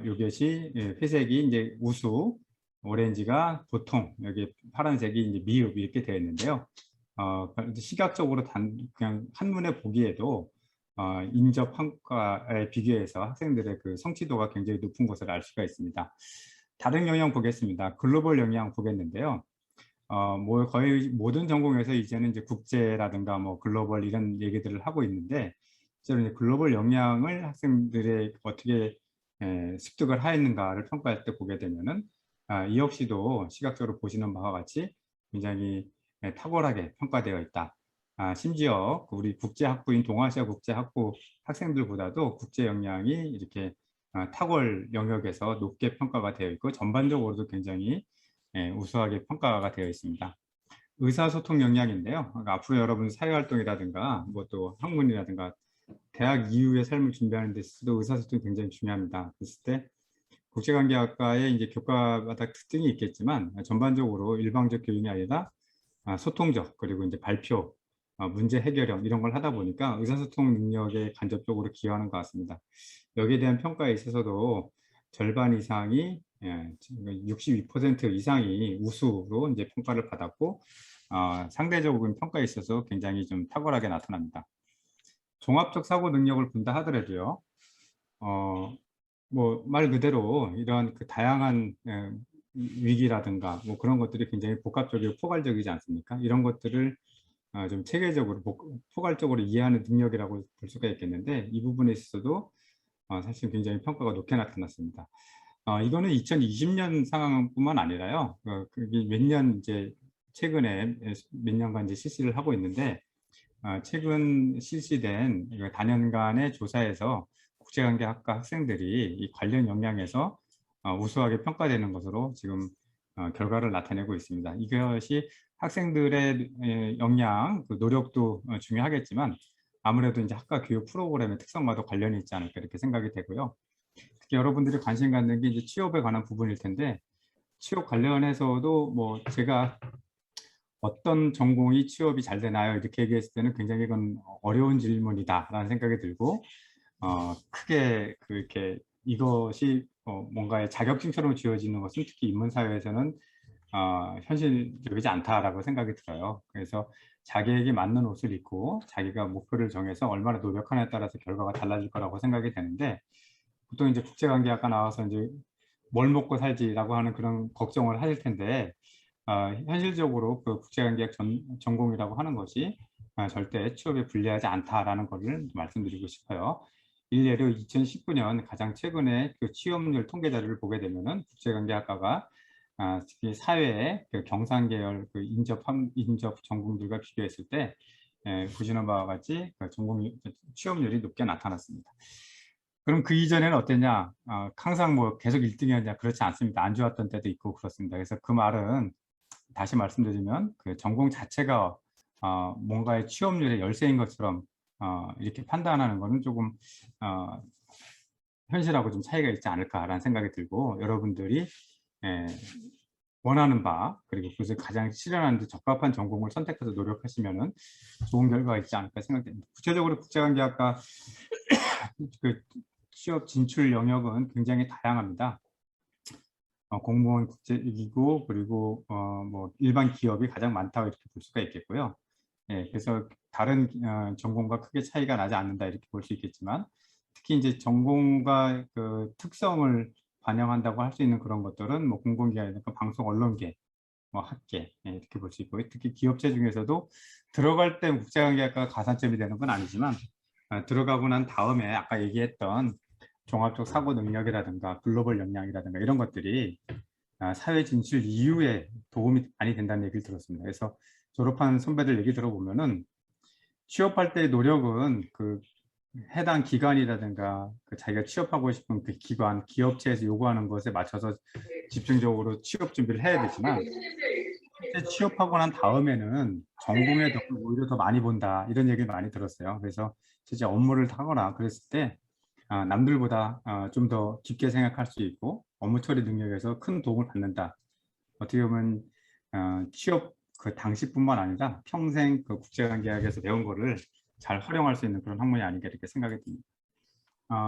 이것이 회색이 이제 우수, 오렌지가 보통, 여기 파란색이 이제 미흡 이렇게 되어 있는데요. 시각적으로 그냥 한눈에 보기에도 인접 평가에 비교해서 학생들의 그 성취도가 굉장히 높은 것을 알 수가 있습니다. 다른 영역 보겠습니다. 글로벌 영역 보겠는데요. 뭐 거의 모든 전공에서 이제는 이제 국제라든가 뭐 글로벌 이런 얘기들을 하고 있는데, 실제로 이제 글로벌 역량을 학생들의 어떻게 습득을 하였는가를 평가할 때 보게 되면은 이 역시도 시각적으로 보시는 바와 같이 굉장히 탁월하게 평가되어 있다. 심지어 우리 국제학부인 동아시아 국제학부 학생들보다도 국제 역량이 이렇게 탁월 영역에서 높게 평가가 되어 있고 전반적으로도 굉장히 우수하게 평가가 되어 있습니다. 의사소통 역량인데요. 앞으로 여러분 사회활동이라든가 뭐 또 학문이라든가 대학 이후의 삶을 준비하는 데 있어서도 의사소통이 굉장히 중요합니다. 그랬을 때 국제관계학과의 이제 교과마다 특징이 있겠지만 전반적으로 일방적 교육이 아니라 소통적, 그리고 이제 발표, 문제 해결형 이런 걸 하다 보니까 의사소통 능력에 간접적으로 기여하는 것 같습니다. 여기에 대한 평가에 있어서도 절반 이상이 62% 이상이 우수로 이제 평가를 받았고, 상대적으로 평가에 있어서 굉장히 좀 탁월하게 나타납니다. 종합적 사고 능력을 본다 하더라도요, 뭐 말 그대로 이러한 그 다양한 위기라든가 뭐 그런 것들이 굉장히 복합적이고 포괄적이지 않습니까? 이런 것들을 좀 체계적으로 포괄적으로 이해하는 능력이라고 볼 수가 있겠는데 이 부분에 있어서도 사실 굉장히 평가가 높게 나타났습니다. 이거는 2020년 상황뿐만 아니라요. 그게 몇 년 이제 최근에 몇 년간 이제 실시를 하고 있는데 최근 실시된 단연간의 조사에서 국제관계학과 학생들이 이 관련 역량에서 우수하게 평가되는 것으로 지금 결과를 나타내고 있습니다. 이것이 학생들의 역량, 그 노력도 중요하겠지만 아무래도 이제 학과 교육 프로그램의 특성과도 관련이 있지 않을까 이렇게 생각이 되고요. 특히 여러분들이 관심 갖는 게 이제 취업에 관한 부분일 텐데 취업 관련해서도 뭐 제가 어떤 전공이 취업이 잘 되나요? 이렇게 얘기했을 때는 굉장히 이건 어려운 질문이다라는 생각이 들고 크게 그렇게 이것이 뭔가의 자격증처럼 지어지는 것은 특히 인문사회에서는 현실적이지 않다라고 생각이 들어요. 그래서 자기에게 맞는 옷을 입고 자기가 목표를 정해서 얼마나 노력하냐에 따라서 결과가 달라질 거라고 생각이 되는데 보통 이제 국제관계학과 나와서 이제 뭘 먹고 살지라고 하는 그런 걱정을 하실 텐데 현실적으로 그 국제관계학 전공이라고 하는 것이 절대 취업에 불리하지 않다라는 것을 말씀드리고 싶어요. 일례로 2019년 가장 최근에 그 취업률 통계 자료를 보게 되면은 국제관계학과가 특히 사회의 그 경상계열 그 인접 전공들과 비교했을 때 보시는 바와 같이 그 취업률이 높게 나타났습니다. 그럼 그 이전에는 어땠냐? 항상 뭐 계속 1등이었냐? 그렇지 않습니다. 안 좋았던 때도 있고 그렇습니다. 그래서 그 말은 다시 말씀드리면 그 전공 자체가 뭔가의 취업률의 열쇠인 것처럼 이렇게 판단하는 것은 조금 현실하고 좀 차이가 있지 않을까라는 생각이 들고 여러분들이 원하는 바 그리고 그것을 가장 실현하는 데 적합한 전공을 선택해서 노력하시면은 좋은 결과가 있지 않을까 생각됩니다. 구체적으로 국제관계학과 그 취업 진출 영역은 굉장히 다양합니다. 공무원 국제이고 그리고 뭐 일반 기업이 가장 많다고 이렇게 볼 수가 있겠고요. 그래서 다른 전공과 크게 차이가 나지 않는다 이렇게 볼 수 있겠지만 특히 이제 전공과 그 특성을 반영한다고 할 수 있는 그런 것들은 뭐 공공기관이니까 방송 언론계, 뭐 학계 이렇게 볼 수 있고 특히 기업체 중에서도 들어갈 때 국제관계학과가 가산점이 되는 건 아니지만 들어가고 난 다음에 아까 얘기했던 종합적 사고 능력이라든가 글로벌 역량이라든가 이런 것들이 사회 진출 이후에 도움이 많이 된다는 얘기를 들었습니다. 그래서 졸업한 선배들 얘기 들어보면은 취업할 때의 노력은 그 해당 기관이라든가 그 자기가 취업하고 싶은 그 기관, 기업체에서 요구하는 것에 맞춰서 집중적으로 취업 준비를 해야 되지만 취업하고 난 다음에는 전공의 덕을 오히려 더 많이 본다 이런 얘기를 많이 들었어요. 그래서 진짜 업무를 하거나 그랬을 때 남들보다 좀 더 깊게 생각할 수 있고 업무 처리 능력에서 큰 도움을 받는다. 어떻게 보면 취업 그 당시뿐만 아니라 평생 그 국제관계학에서 배운 거를 잘 활용할 수 있는 그런 학문이 아닌가 이렇게 생각이 듭니다.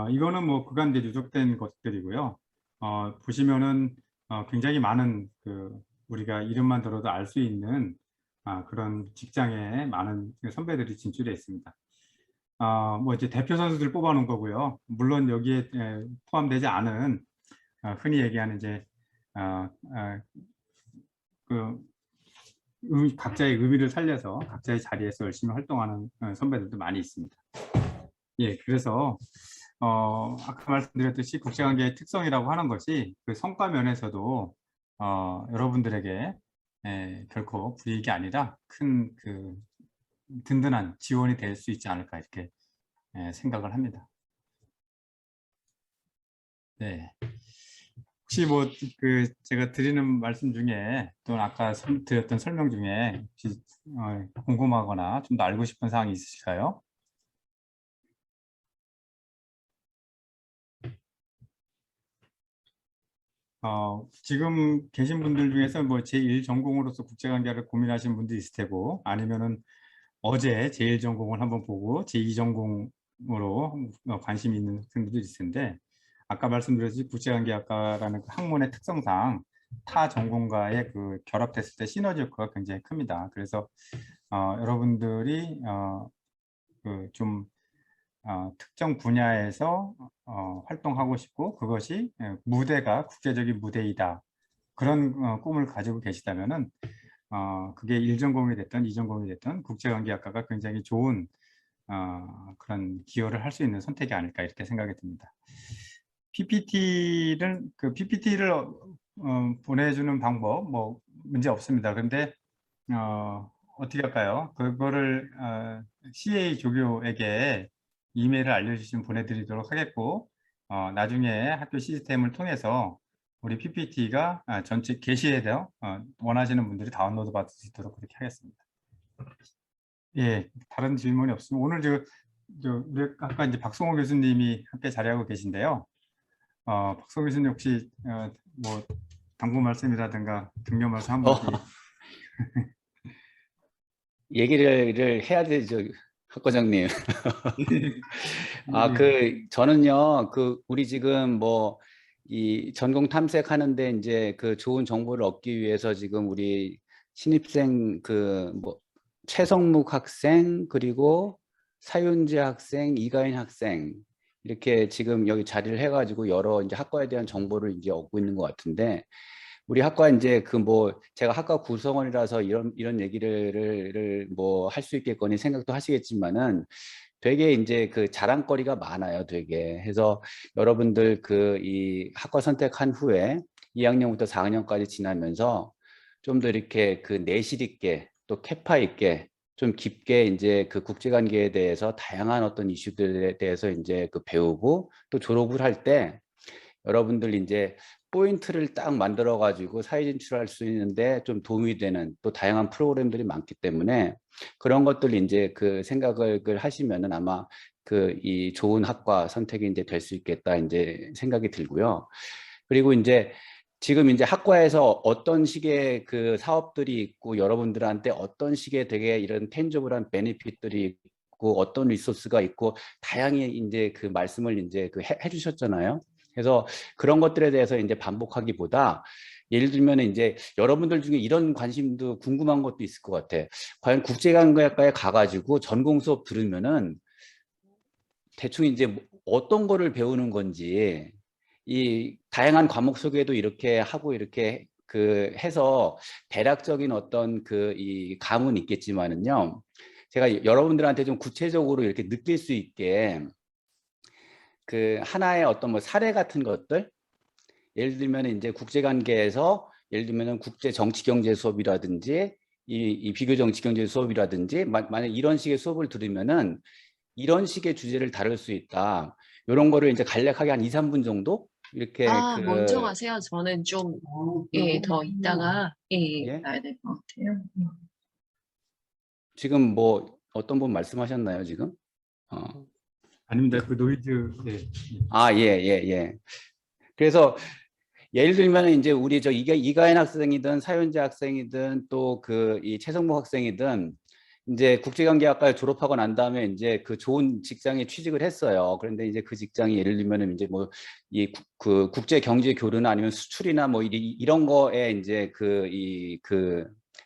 이거는 뭐 그간 이제 누적된 것들이고요. 보시면은 굉장히 많은 그 우리가 이름만 들어도 알 수 있는 그런 직장에 많은 선배들이 진출해 있습니다. 뭐 이제 대표 선수들 뽑아놓은 거고요. 물론 여기에 포함되지 않은 흔히 얘기하는 이제 그 각자의 의미를 살려서 각자의 자리에서 열심히 활동하는 선배들도 많이 있습니다. 예, 그래서 아까 말씀드렸듯이 국제관계의 특성이라고 하는 것이 그 성과 면에서도 여러분들에게 결코 불이익이 아니라 큰 그 든든한 지원이 될 수 있지 않을까 이렇게 생각을 합니다. 네. 혹시 뭐 그 제가 드리는 말씀 중에 또는 아까 드렸던 설명 중에 혹시 궁금하거나 좀 더 알고 싶은 사항이 있으실까요? 지금 계신 분들 중에서 뭐 제1전공으로서 국제관계를 고민하시는 분도 있을 테고 아니면은 어제 제1전공을 한번 보고 제2전공으로 관심이 있는 학생들도 있을 텐데 아까 말씀드렸듯이 국제관계학과라는 그 학문의 특성상 타 전공과의 그 결합됐을 때 시너지 효과가 굉장히 큽니다. 그래서 여러분들이 좀 특정 분야에서 활동하고 싶고 그것이 무대가 국제적인 무대이다 그런 꿈을 가지고 계시다면은 그게 1전공이 됐든 2전공이 됐든 국제관계학과가 굉장히 좋은 그런 기여를 할 수 있는 선택이 아닐까 이렇게 생각이 듭니다. PPT를 보내주는 방법 뭐 문제 없습니다. 그런데 어떻게 할까요? 그거를 CA 조교에게 이메일을 알려주시면 보내드리도록 하겠고 나중에 학교 시스템을 통해서 우리 PPT가 전체 게시해서 원하시는 분들이 다운로드 받을 수 있도록 그렇게 하겠습니다. 예, 다른 질문이 없으면 오늘 우리 아까 이제 박성호 교수님이 함께 자리하고 계신데요. 박성호 교수님 혹시 뭐 당부 말씀이라든가 격려 말씀 한마디. 얘기를 해야 되죠, 학 과장님. 예. 저는요, 우리 지금 이 전공 탐색하는데 이제 그 좋은 정보를 얻기 위해서 지금 우리 신입생 최성묵 학생, 그리고 사윤재 학생, 이가인 학생, 이렇게 지금 여기 자리를 해가지고 여러 이제 학과에 대한 정보를 이제 얻고 있는 것 같은데, 우리 학과 이제 제가 학과 구성원이라서 이런 얘기를 할 수 있겠거니 생각도 하시겠지만은 되게 이제 자랑거리가 많아요, 되게. 해서 여러분들 이 학과 선택한 후에 2학년부터 4학년까지 지나면서 좀 더 이렇게 내실 있게 또 캐파 있게 좀 깊게 이제 국제관계에 대해서 다양한 어떤 이슈들에 대해서 이제 배우고 또 졸업을 할 때 여러분들 이제 포인트를 딱 만들어 가지고 사회 진출할 수 있는데 좀 도움이 되는 또 다양한 프로그램들이 많기 때문에 그런 것들 이제 생각을 하시면은 아마 이 좋은 학과 선택이 이제 될 수 있겠다 이제 생각이 들고요. 그리고 이제 지금 이제 학과에서 어떤 식의 사업들이 있고 여러분들한테 어떤 식의 되게 이런 텐저블한 베네핏들이 있고 어떤 리소스가 있고 다양히 이제 말씀을 이제 해주셨잖아요. 그래서 그런 것들에 대해서 이제 반복하기보다 예를 들면 이제 여러분들 중에 이런 관심도 궁금한 것도 있을 것 같아. 과연 국제관계학과에 가가지고 전공 수업 들으면은 대충 이제 어떤 거를 배우는 건지 이 다양한 과목 소개도 이렇게 하고 이렇게 해서 대략적인 어떤 이 감은 있겠지만은요. 제가 여러분들한테 좀 구체적으로 이렇게 느낄 수 있게 하나의 어떤 사례 같은 것들 예를 들면 이제 국제관계에서 예를 들면 국제 정치 경제 수업이라든지 이 비교 정치 경제 수업이라든지 만약 이런 식의 수업을 들으면은 이런 식의 주제를 다룰 수 있다. 이런 거를 이제 간략하게 한 2, 3분 정도 이렇게 먼저 가세요. 저는 좀 더 있다가 예? 가야 될 것 같아요. 지금 어떤 분 말씀하셨나요, 지금? 아닙니다. 노이즈. 예. 예. 그래서 예를 들면 이제 우리 이가인 학생이든 사윤재 학생이든 또 이 최성목 학생이든 이제 국제관계학과를 졸업하고 난 다음에 이제 좋은 직장에 취직을 했어요. 그런데 이제 그 직장이 예를 들면은 이제 이 국제 경제 교류나 아니면 수출이나 이런 거에 이제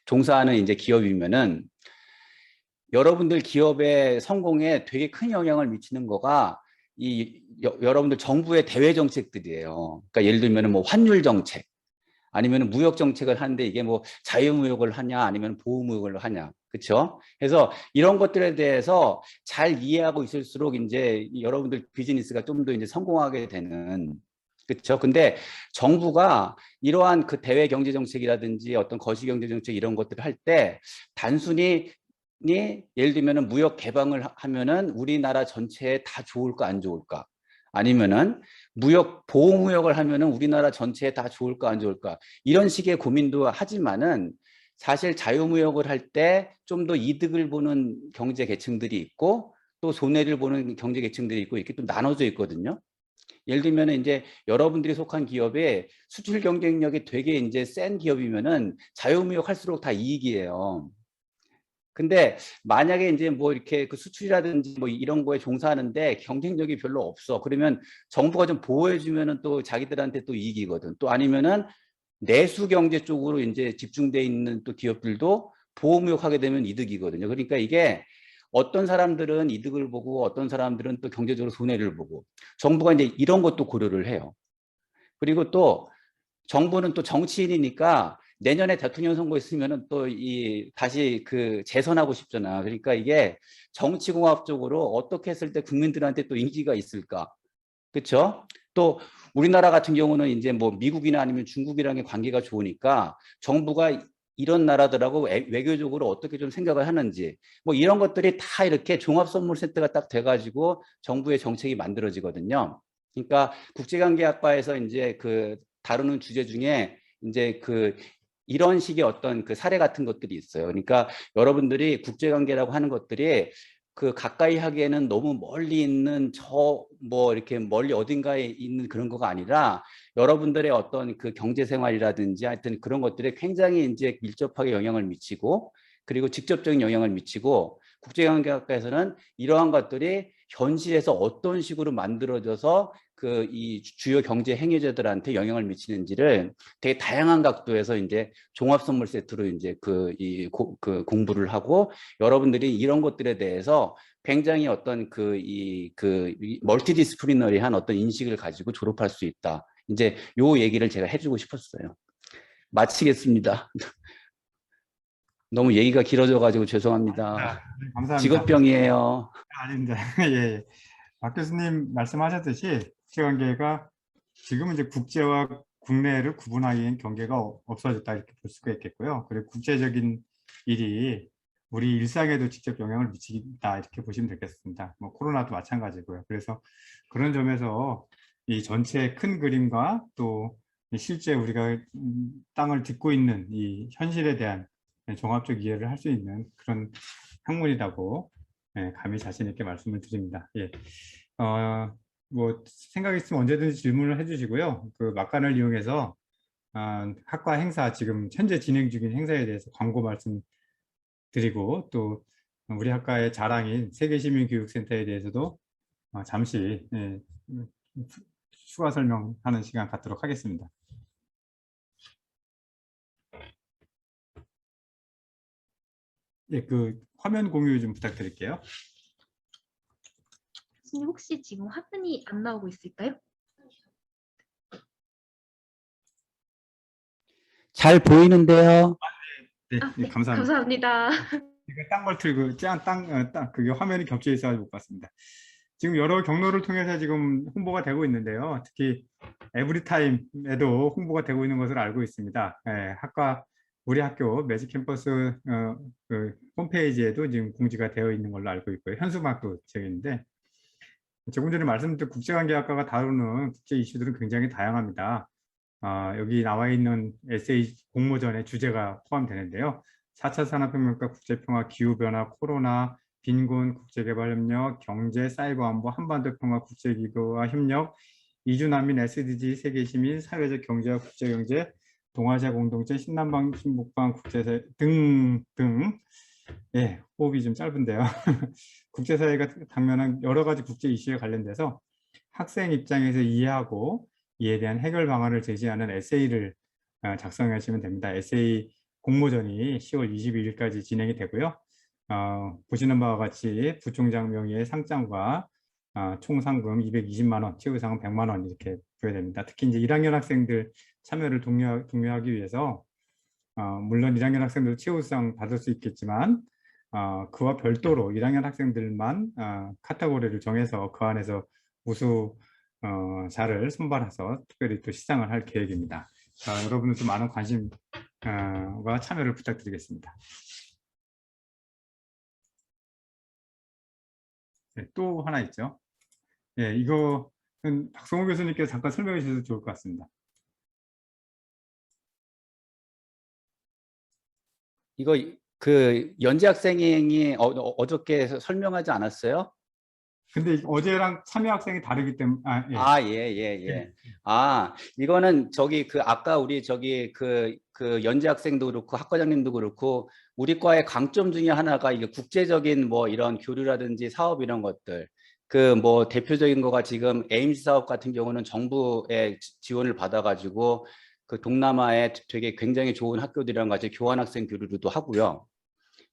종사하는 이제 기업이면은 여러분들 기업의 성공에 되게 큰 영향을 미치는 거가 여러분들 정부의 대외 정책들이에요. 그러니까 예를 들면 환율 정책 아니면 무역 정책을 하는데 이게 자유무역을 하냐 아니면 보호무역을 하냐. 그렇죠? 그래서 이런 것들에 대해서 잘 이해하고 있을수록 이제 여러분들 비즈니스가 좀 더 이제 성공하게 되는. 그렇죠? 근데 정부가 이러한 대외 경제 정책이라든지 어떤 거시 경제 정책 이런 것들을 할 때 단순히 예를 들면 무역 개방을 하면은 우리나라 전체에 다 좋을까 안 좋을까? 아니면은 보호무역을 하면은 우리나라 전체에 다 좋을까 안 좋을까? 이런 식의 고민도 하지만은 사실 자유무역을 할 때 좀 더 이득을 보는 경제 계층들이 있고 또 손해를 보는 경제 계층들이 있고 이렇게 또 나눠져 있거든요. 예를 들면 이제 여러분들이 속한 기업에 수출 경쟁력이 되게 이제 센 기업이면은 자유무역 할수록 다 이익이에요. 근데 만약에 이제 이렇게 수출이라든지 이런 거에 종사하는데 경쟁력이 별로 없어. 그러면 정부가 좀 보호해주면은 또 자기들한테 또 이익이거든. 또 아니면은 내수 경제 쪽으로 이제 집중돼 있는 또 기업들도 보호무역하게 되면 이득이거든요. 그러니까 이게 어떤 사람들은 이득을 보고 어떤 사람들은 또 경제적으로 손해를 보고 정부가 이제 이런 것도 고려를 해요. 그리고 또 정부는 또 정치인이니까 내년에 대통령 선거 있으면은 또 다시 그 재선하고 싶잖아. 그러니까 이게 정치공학적으로 어떻게 했을 때 국민들한테 또 인기가 있을까? 그렇죠? 또 우리나라 같은 경우는 이제 뭐 미국이나 아니면 중국이랑의 관계가 좋으니까 정부가 이런 나라들하고 외교적으로 어떻게 좀 생각을 하는지 뭐 이런 것들이 다 이렇게 종합 선물 세트가 딱 돼가지고 정부의 정책이 만들어지거든요. 그러니까 국제관계학과에서 이제 그 다루는 주제 중에 이제 그 이런 식의 어떤 그 사례 같은 것들이 있어요. 그러니까 여러분들이 국제관계라고 하는 것들이 그 가까이 하기에는 너무 멀리 있는 뭐 이렇게 멀리 어딘가에 있는 그런 거가 아니라 여러분들의 어떤 그 경제 생활이라든지 하여튼 그런 것들에 굉장히 이제 밀접하게 영향을 미치고 그리고 직접적인 영향을 미치고 국제관계학과에서는 이러한 것들이 현실에서 어떤 식으로 만들어져서 그 이 주요 경제 행위자들한테 영향을 미치는지를 되게 다양한 각도에서 이제 종합 선물 세트로 이제 그 공부를 하고 여러분들이 이런 것들에 대해서 굉장히 어떤 그 멀티디스플리너리한 어떤 인식을 가지고 졸업할 수 있다. 이제 요 얘기를 제가 해주고 싶었어요. 마치겠습니다. 너무 얘기가 길어져가지고 죄송합니다. 감사합니다. 직업병이에요. 아닙니다. 예. 박 교수님 말씀하셨듯이 국제관계가 지금은 이제 국제와 국내를 구분하기엔 경계가 없어졌다 이렇게 볼 수가 있겠고요. 그리고 국제적인 일이 우리 일상에도 직접 영향을 미치다 이렇게 보시면 되겠습니다. 뭐 코로나도 마찬가지고요. 그래서 그런 점에서 이 전체 큰 그림과 또 실제 우리가 땅을 딛고 있는 이 현실에 대한 종합적 이해를 할 수 있는 그런 학문이라고 감히 자신 있게 말씀을 드립니다. 예. 뭐 생각 있으면 언제든지 질문을 해주시고요. 그 막간을 이용해서 학과 행사 지금 현재 진행 중인 행사에 대해서 광고 말씀드리고 또 우리 학과의 자랑인 세계시민교육센터에 대해서도 잠시 추가 설명하는 시간 갖도록 하겠습니다. 예, 그 화면 공유 좀 부탁드릴게요. 교수님 혹시 지금 화면이 안 나오고 있을까요? 잘 보이는데요. 네, 네, 감사합니다. 감사합니다. 제가 딴 걸 틀고 그게 화면이 겹쳐 있어서 못 봤습니다. 지금 여러 경로를 통해서 지금 홍보가 되고 있는데요. 특히 에브리타임에도 홍보가 되고 있는 것을 알고 있습니다. 우리 학교 매직 캠퍼스 그 홈페이지에도 지금 공지가 되어 있는 걸로 알고 있고요. 현수막도 되어 있는데 조금 전에 말씀드린 국제관계학과가 다루는 국제 이슈들은 굉장히 다양합니다. 여기 나와 있는 에세이 공모전의 주제가 포함되는데요. 4차 산업혁명과 국제평화, 기후변화, 코로나, 빈곤, 국제개발협력, 경제, 사이버안보, 한반도평화, 국제기구와 협력, 이주난민, SDG, 세계시민, 사회적 경제와 국제경제, 동아시아 공동체, 신남방, 신북방, 국제사회 등등. 예, 호흡이 좀 짧은데요. 국제사회가 당면한 여러 가지 국제 이슈에 관련돼서 학생 입장에서 이해하고 이에 대한 해결 방안을 제시하는 에세이를 작성하시면 됩니다. 에세이 공모전이 10월 22일까지 진행이 되고요. 보시는 바와 같이 부총장 명의의 상장과 총 상금 220만 원, 최우상은 100만 원 이렇게 부여됩니다. 특히 이제 1학년 학생들 참여를 독려하기 위해서 물론 1학년 학생들도 최우수상 받을 수 있겠지만 그와 별도로 1학년 학생들만 카테고리를 정해서 그 안에서 우수자를 선발해서 특별히 또 시상을 할 계획입니다. 여러분들도 많은 관심과 참여를 부탁드리겠습니다. 네, 또 하나 있죠. 예, 이거는 박성호 교수님께서 잠깐 설명해 주셔도 좋을 것 같습니다. 이거 그 연재 학생이 어저께 설명하지 않았어요? 근데 어제랑 참여 학생이 다르기 때문에 예. 이거는 저기 그 아까 우리 저기 그 연재 학생도 그렇고 학과장님도 그렇고 우리 과의 강점 중에 하나가 이게 국제적인 뭐 이런 교류라든지 사업 이런 것들 그 뭐 대표적인 거가 지금 에임스 사업 같은 경우는 정부의 지원을 받아가지고 그 동남아에 되게 굉장히 좋은 학교들이랑 같이 교환학생 교류도 하고요.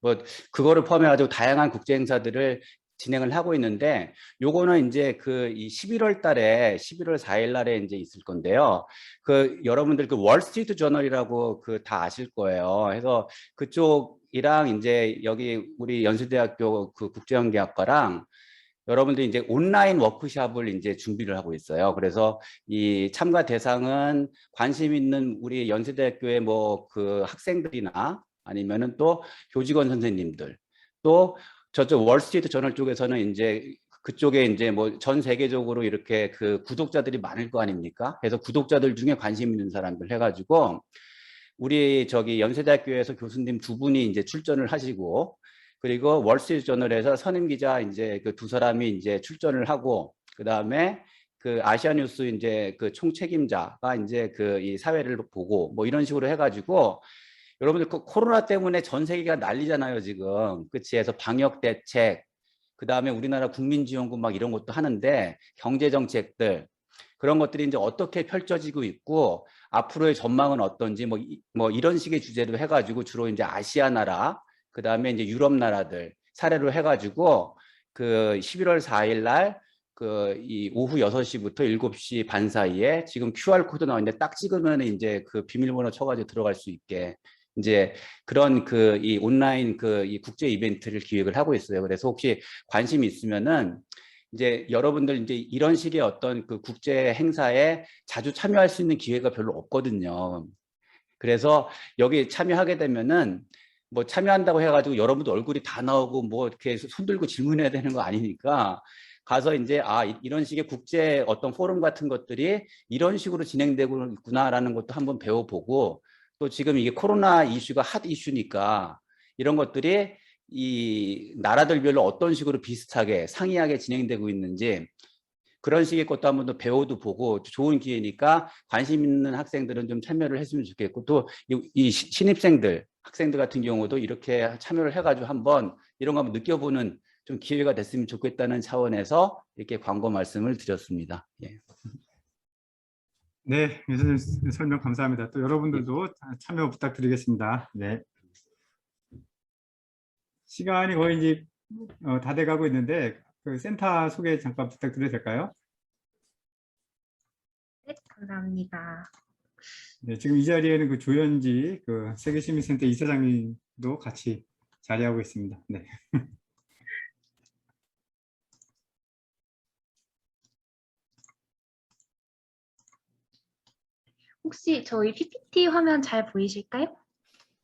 뭐 그거를 포함해가지고 다양한 국제 행사들을 진행을 하고 있는데 요거는 이제 그 이 11월 4일 날에 이제 있을 건데요. 그 여러분들 그 월스트리트 저널이라고 그 다 아실 거예요. 그래서 그쪽이랑 이제 여기 우리 연세대학교 그 국제관계학과랑 여러분들이 이제 온라인 워크숍을 이제 준비를 하고 있어요. 그래서 이 참가 대상은 관심 있는 우리 연세대학교의 뭐 그 학생들이나 아니면은 또 교직원 선생님들, 또 저쪽 월스트리트 저널 쪽에서는 이제 그쪽에 이제 뭐 전 세계적으로 이렇게 그 구독자들이 많을 거 아닙니까? 그래서 구독자들 중에 관심 있는 사람들 해가지고 우리 저기 연세대학교에서 교수님 2분이 이제 출전을 하시고, 그리고 월스트리트 저널에서 선임 기자 이제 그 2사람이 이제 출전을 하고, 그 다음에 그 아시아뉴스 이제 그 총책임자가 이제 그 이 사회를 보고 뭐 이런 식으로 해가지고 여러분들 그 코로나 때문에 전 세계가 난리잖아요 지금. 그치? 해서 방역 대책, 그 다음에 우리나라 국민지원금 막 이런 것도 하는데 경제 정책들 그런 것들이 이제 어떻게 펼쳐지고 있고 앞으로의 전망은 어떤지 뭐 이런 식의 주제로 해가지고 주로 이제 아시아 나라, 그 다음에 이제 유럽 나라들 사례로 해가지고 그 11월 4일 날 그 이 오후 6시부터 7시 반 사이에 지금 QR 코드 나오는데 딱 찍으면 이제 그 비밀번호 쳐가지고 들어갈 수 있게 이제 그런 그 이 온라인 그 이 국제 이벤트를 기획을 하고 있어요. 그래서 혹시 관심이 있으면은 이제 여러분들 이제 이런 식의 어떤 그 국제 행사에 자주 참여할 수 있는 기회가 별로 없거든요. 그래서 여기 참여하게 되면은 뭐 참여한다고 해가지고 여러분들 얼굴이 다 나오고 뭐 이렇게 손 들고 질문해야 되는 거 아니니까 가서 이제 이런 식의 국제 어떤 포럼 같은 것들이 이런 식으로 진행되고 있구나라는 것도 한번 배워보고, 또 지금 이게 코로나 이슈가 핫 이슈니까 이런 것들이 이 나라들별로 어떤 식으로 비슷하게 상이하게 진행되고 있는지 그런 식의 것도 한번 더 배워도 보고 좋은 기회니까 관심 있는 학생들은 좀 참여를 했으면 좋겠고, 또 이 신입생들 학생들 같은 경우도 이렇게 참여를 해가지고 한번 이런 거 한번 느껴보는 좀 기회가 됐으면 좋겠다는 차원에서 이렇게 광고 말씀을 드렸습니다. 예. 네, 교수님 설명 감사합니다. 또 여러분들도 참여 부탁드리겠습니다. 네. 시간이 거의 이제 다 돼가고 있는데 그 센터 소개 잠깐 부탁드려도 될까요? 네, 감사합니다. 네, 지금 이 자리에는 그 조현지 그 세계시민센터 이사장님도 같이 자리하고 있습니다. 네. 혹시 저희 PPT 화면 잘 보이실까요?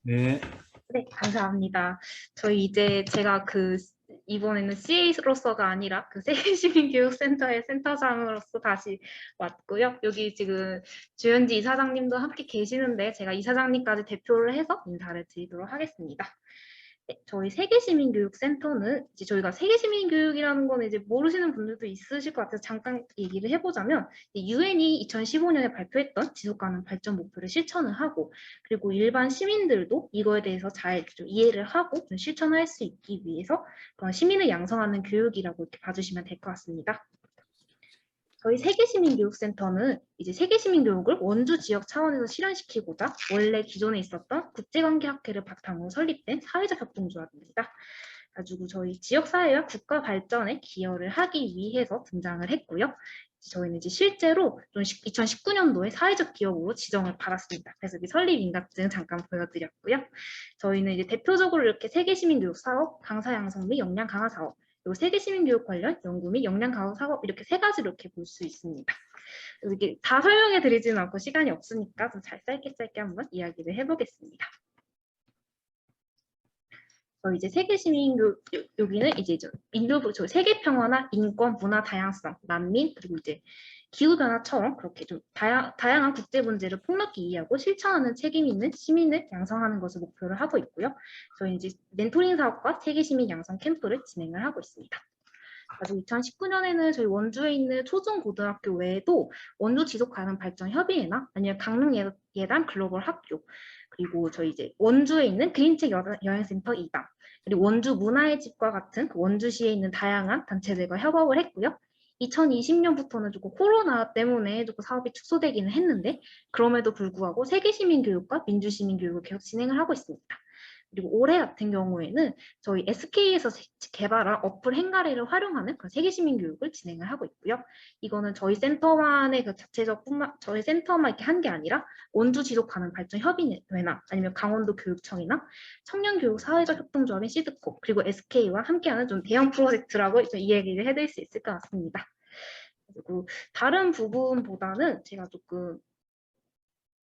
네. 네, 감사합니다. 저희 이제 제가 이번에는 CA로서가 아니라 그 세계시민교육센터의 센터장으로서 다시 왔고요. 여기 지금 주현지 이사장님도 함께 계시는데 제가 이사장님까지 대표를 해서 인사를 드리도록 하겠습니다. 네, 저희 세계시민교육센터는 이제 저희가 세계시민교육이라는 거는 이제 모르시는 분들도 있으실 것 같아서 잠깐 얘기를 해보자면 유엔이 2015년에 발표했던 지속가능 발전 목표를 실천을 하고, 그리고 일반 시민들도 이거에 대해서 잘 좀 이해를 하고 좀 실천할 수 있기 위해서 그런 시민을 양성하는 교육이라고 이렇게 봐주시면 될 것 같습니다. 저희 세계시민교육센터는 이제 세계시민교육을 원주 지역 차원에서 실현시키고자 원래 기존에 있었던 국제관계학회를 바탕으로 설립된 사회적 협동조합입니다. 가지고 저희 지역사회와 국가 발전에 기여를 하기 위해서 등장을 했고요. 저희는 이제 실제로 2019년도에 사회적 기업으로 지정을 받았습니다. 그래서 여기 설립 인가증 잠깐 보여드렸고요. 저희는 이제 대표적으로 이렇게 세계시민교육 사업, 강사 양성 및 역량 강화 사업, 그리고 세계시민교육 관련 연구 및 역량 강화 사업 이렇게 3가지로 이렇게 볼 수 있습니다. 그래서 이게 다 설명해 드리지는 않고 시간이 없으니까 좀 잘 짧게 한번 이야기를 해보겠습니다. 이제 세계시민교육 여기는 이제 세계 평화나 인권, 문화 다양성, 난민, 그리고 이제 기후변화처럼 그렇게 좀 다양한 국제 문제를 폭넓게 이해하고 실천하는 책임 있는 시민을 양성하는 것을 목표로 하고 있고요. 저희 이제 멘토링 사업과 세계시민 양성 캠프를 진행을 하고 있습니다. 그래서 2019년에는 저희 원주에 있는 초중고등학교 외에도 원주 지속가능 발전 협의회나 아니면 강릉 예단 글로벌 학교, 그리고 저희 이제 원주에 있는 그린책 여행센터 2당, 그리고 원주 문화의 집과 같은 그 원주시에 있는 다양한 단체들과 협업을 했고요. 2020년부터는 조금 코로나 때문에 조금 사업이 축소되기는 했는데 그럼에도 불구하고 세계시민교육과 민주시민교육을 계속 진행을 하고 있습니다. 그리고 올해 같은 경우에는 저희 SK에서 개발한 어플 행가리를 활용하는 그런 세계시민 교육을 진행을 하고 있고요. 이거는 저희 센터만의 그 저희 센터만 이렇게 한 게 아니라 원주 지속가능 발전 협의회나 아니면 강원도 교육청이나 청년교육 사회적 협동조합인 시드코 그리고 SK와 함께하는 좀 대형 프로젝트라고 좀 이 얘기를 해드릴 수 있을 것 같습니다. 그리고 다른 부분보다는 제가 조금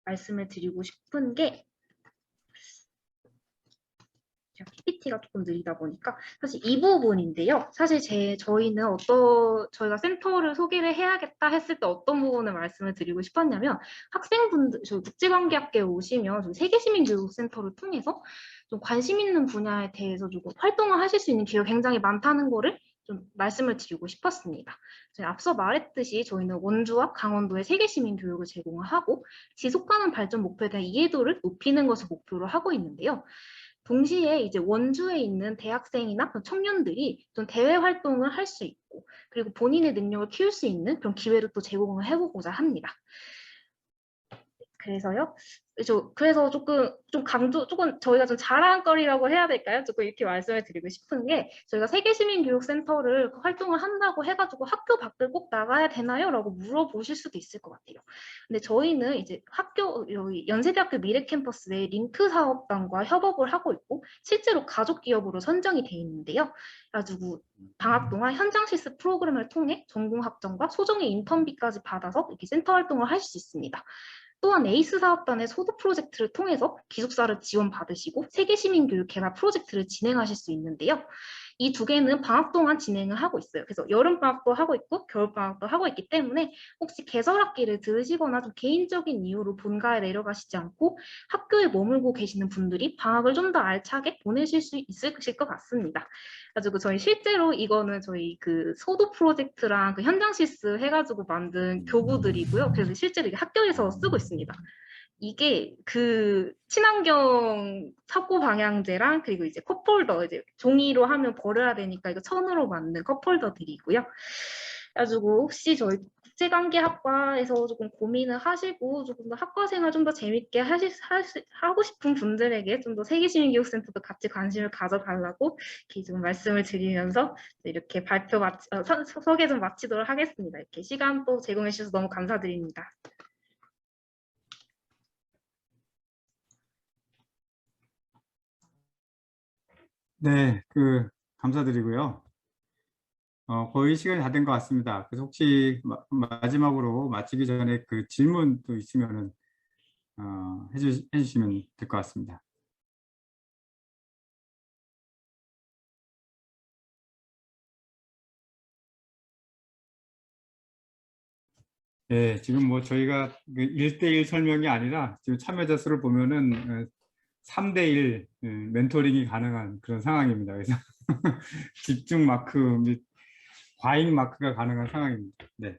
말씀을 드리고 싶은 게 PPT가 조금 느리다 보니까 사실 이 부분인데요. 사실 저희는 저희가 센터를 소개를 해야겠다 했을 때 어떤 부분을 말씀을 드리고 싶었냐면 학생분들, 저희 국제관계학교에 오시면 좀 세계시민교육센터를 통해서 좀 관심 있는 분야에 대해서 조금 활동을 하실 수 있는 기회가 굉장히 많다는 거를 좀 말씀을 드리고 싶었습니다. 앞서 말했듯이 저희는 원주와 강원도에 세계시민 교육을 제공을 하고 지속가능 발전 목표에 대한 이해도를 높이는 것을 목표로 하고 있는데요. 동시에 이제 원주에 있는 대학생이나 청년들이 좀 대외 활동을 할 수 있고 그리고 본인의 능력을 키울 수 있는 그런 기회를 또 제공을 해보고자 합니다. 그래서 조금 저희가 좀 자랑거리라고 해야 될까요? 조금 이렇게 말씀을 드리고 싶은 게 저희가 세계시민교육센터를 활동을 한다고 해가지고 학교 밖을 꼭 나가야 되나요? 라고 물어보실 수도 있을 것 같아요. 근데 저희는 이제 여기 연세대학교 미래캠퍼스 내 링크 사업단과 협업을 하고 있고 실제로 가족기업으로 선정이 돼 있는데요. 그래가지고 방학 동안 현장 실습 프로그램을 통해 전공학점과 소정의 인턴비까지 받아서 이렇게 센터 활동을 할 수 있습니다. 또한 에이스 사업단의 소드 프로젝트를 통해서 기숙사를 지원받으시고 세계시민교육 개발 프로젝트를 진행하실 수 있는데요. 이 두 개는 방학 동안 진행을 하고 있어요. 그래서 여름방학도 하고 있고 겨울방학도 하고 있기 때문에 혹시 개설학기를 들으시거나 좀 개인적인 이유로 본가에 내려가시지 않고 학교에 머물고 계시는 분들이 방학을 좀 더 알차게 보내실 수 있으실 것 같습니다. 가지고 저희 실제로 이거는 저희 그 소도 프로젝트랑 그 현장 실습 해가지고 만든 교구들이고요. 그래서 실제로 이게 학교에서 쓰고 있습니다. 이게 그 친환경 사고 방향제랑 그리고 이제 컵홀더 이제 종이로 하면 버려야 되니까 이거 천으로 만든 컵홀더들이고요. 그래가지고 혹시 저희 국제관계학과에서 조금 고민을 하시고 조금 더 학과 생활 좀 더 재밌게 하고 싶은 분들에게 좀 더 세계시민교육센터도 같이 관심을 가져달라고 이렇게 좀 말씀을 드리면서 이렇게 소개 좀 마치도록 하겠습니다. 이렇게 시간 또 제공해 주셔서 너무 감사드립니다. 네, 감사드리고요. 거의 시간이 다 된 것 같습니다. 그래서 혹시 마지막으로 마치기 전에 그 질문도 있으면은 해주시면 될 것 같습니다. 네, 지금 뭐 저희가 1대1 설명이 아니라 지금 참여자 수를 보면은 3대1 멘토링이 가능한 그런 상황입니다. 그래서 집중 마크 및 과잉 마크가 가능한 상황입니다. 네.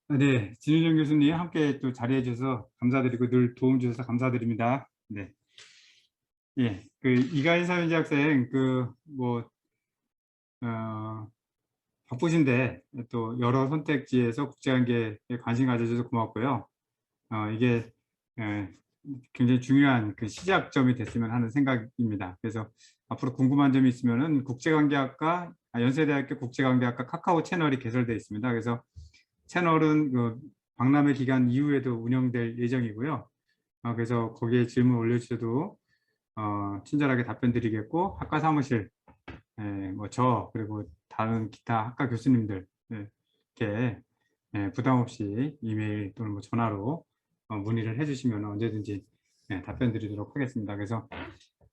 네, 진윤정 교수님 함께 또 자리해 주셔서 감사드리고 늘 도움 주셔서 감사드립니다. 네. 예, 이가인 사회자 학생 바쁘신데 또 여러 선택지에서 국제관계에 관심 가져주셔서 고맙고요. 이게 굉장히 중요한 시작점이 됐으면 하는 생각입니다. 그래서 앞으로 궁금한 점이 있으면은 국제관계학과 연세대학교 국제관계학과 카카오 채널이 개설되어 있습니다. 그래서 채널은 박람회 기간 이후에도 운영될 예정이고요. 그래서 거기에 질문 올려주셔도 친절하게 답변 드리겠고 학과 사무실 그리고 다른 기타 학과 교수님들 이렇게 부담 없이 이메일 또는 뭐 전화로 문의를 해주시면 언제든지 답변 드리도록 하겠습니다. 그래서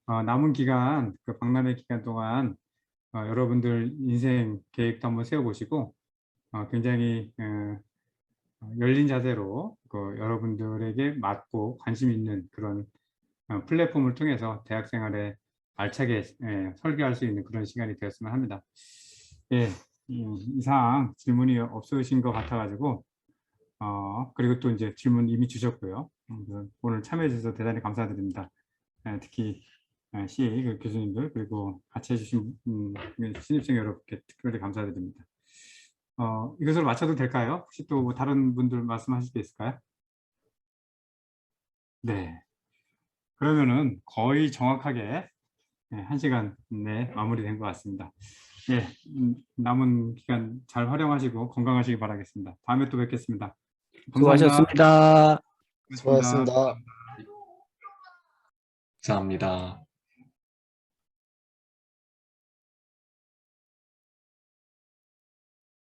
남은 기간 박람회 기간 동안 여러분들 인생 계획도 한번 세워보시고 굉장히 열린 자세로 여러분들에게 맞고 관심 있는 그런 플랫폼을 통해서 대학 생활에 알차게 설계할 수 있는 그런 시간이 되었으면 합니다. 예, 이상 질문이 없으신 것 같아가지고 그리고 또 이제 질문 이미 주셨고요. 오늘 참여해 주셔서 대단히 감사드립니다. 특히 CA 교수님들 그리고 같이 해주신 신입생 여러분께 특별히 감사드립니다. 이것으로 마쳐도 될까요? 혹시 또 뭐 다른 분들 말씀하실 게 있을까요? 네. 그러면은 거의 정확하게 1시간 내 마무리된 것 같습니다. 예, 남은 기간 잘 활용하시고 건강하시기 바라겠습니다. 다음에 또 뵙겠습니다. 감사합니다. 수고하셨습니다. 수고하셨습니다. 감사합니다.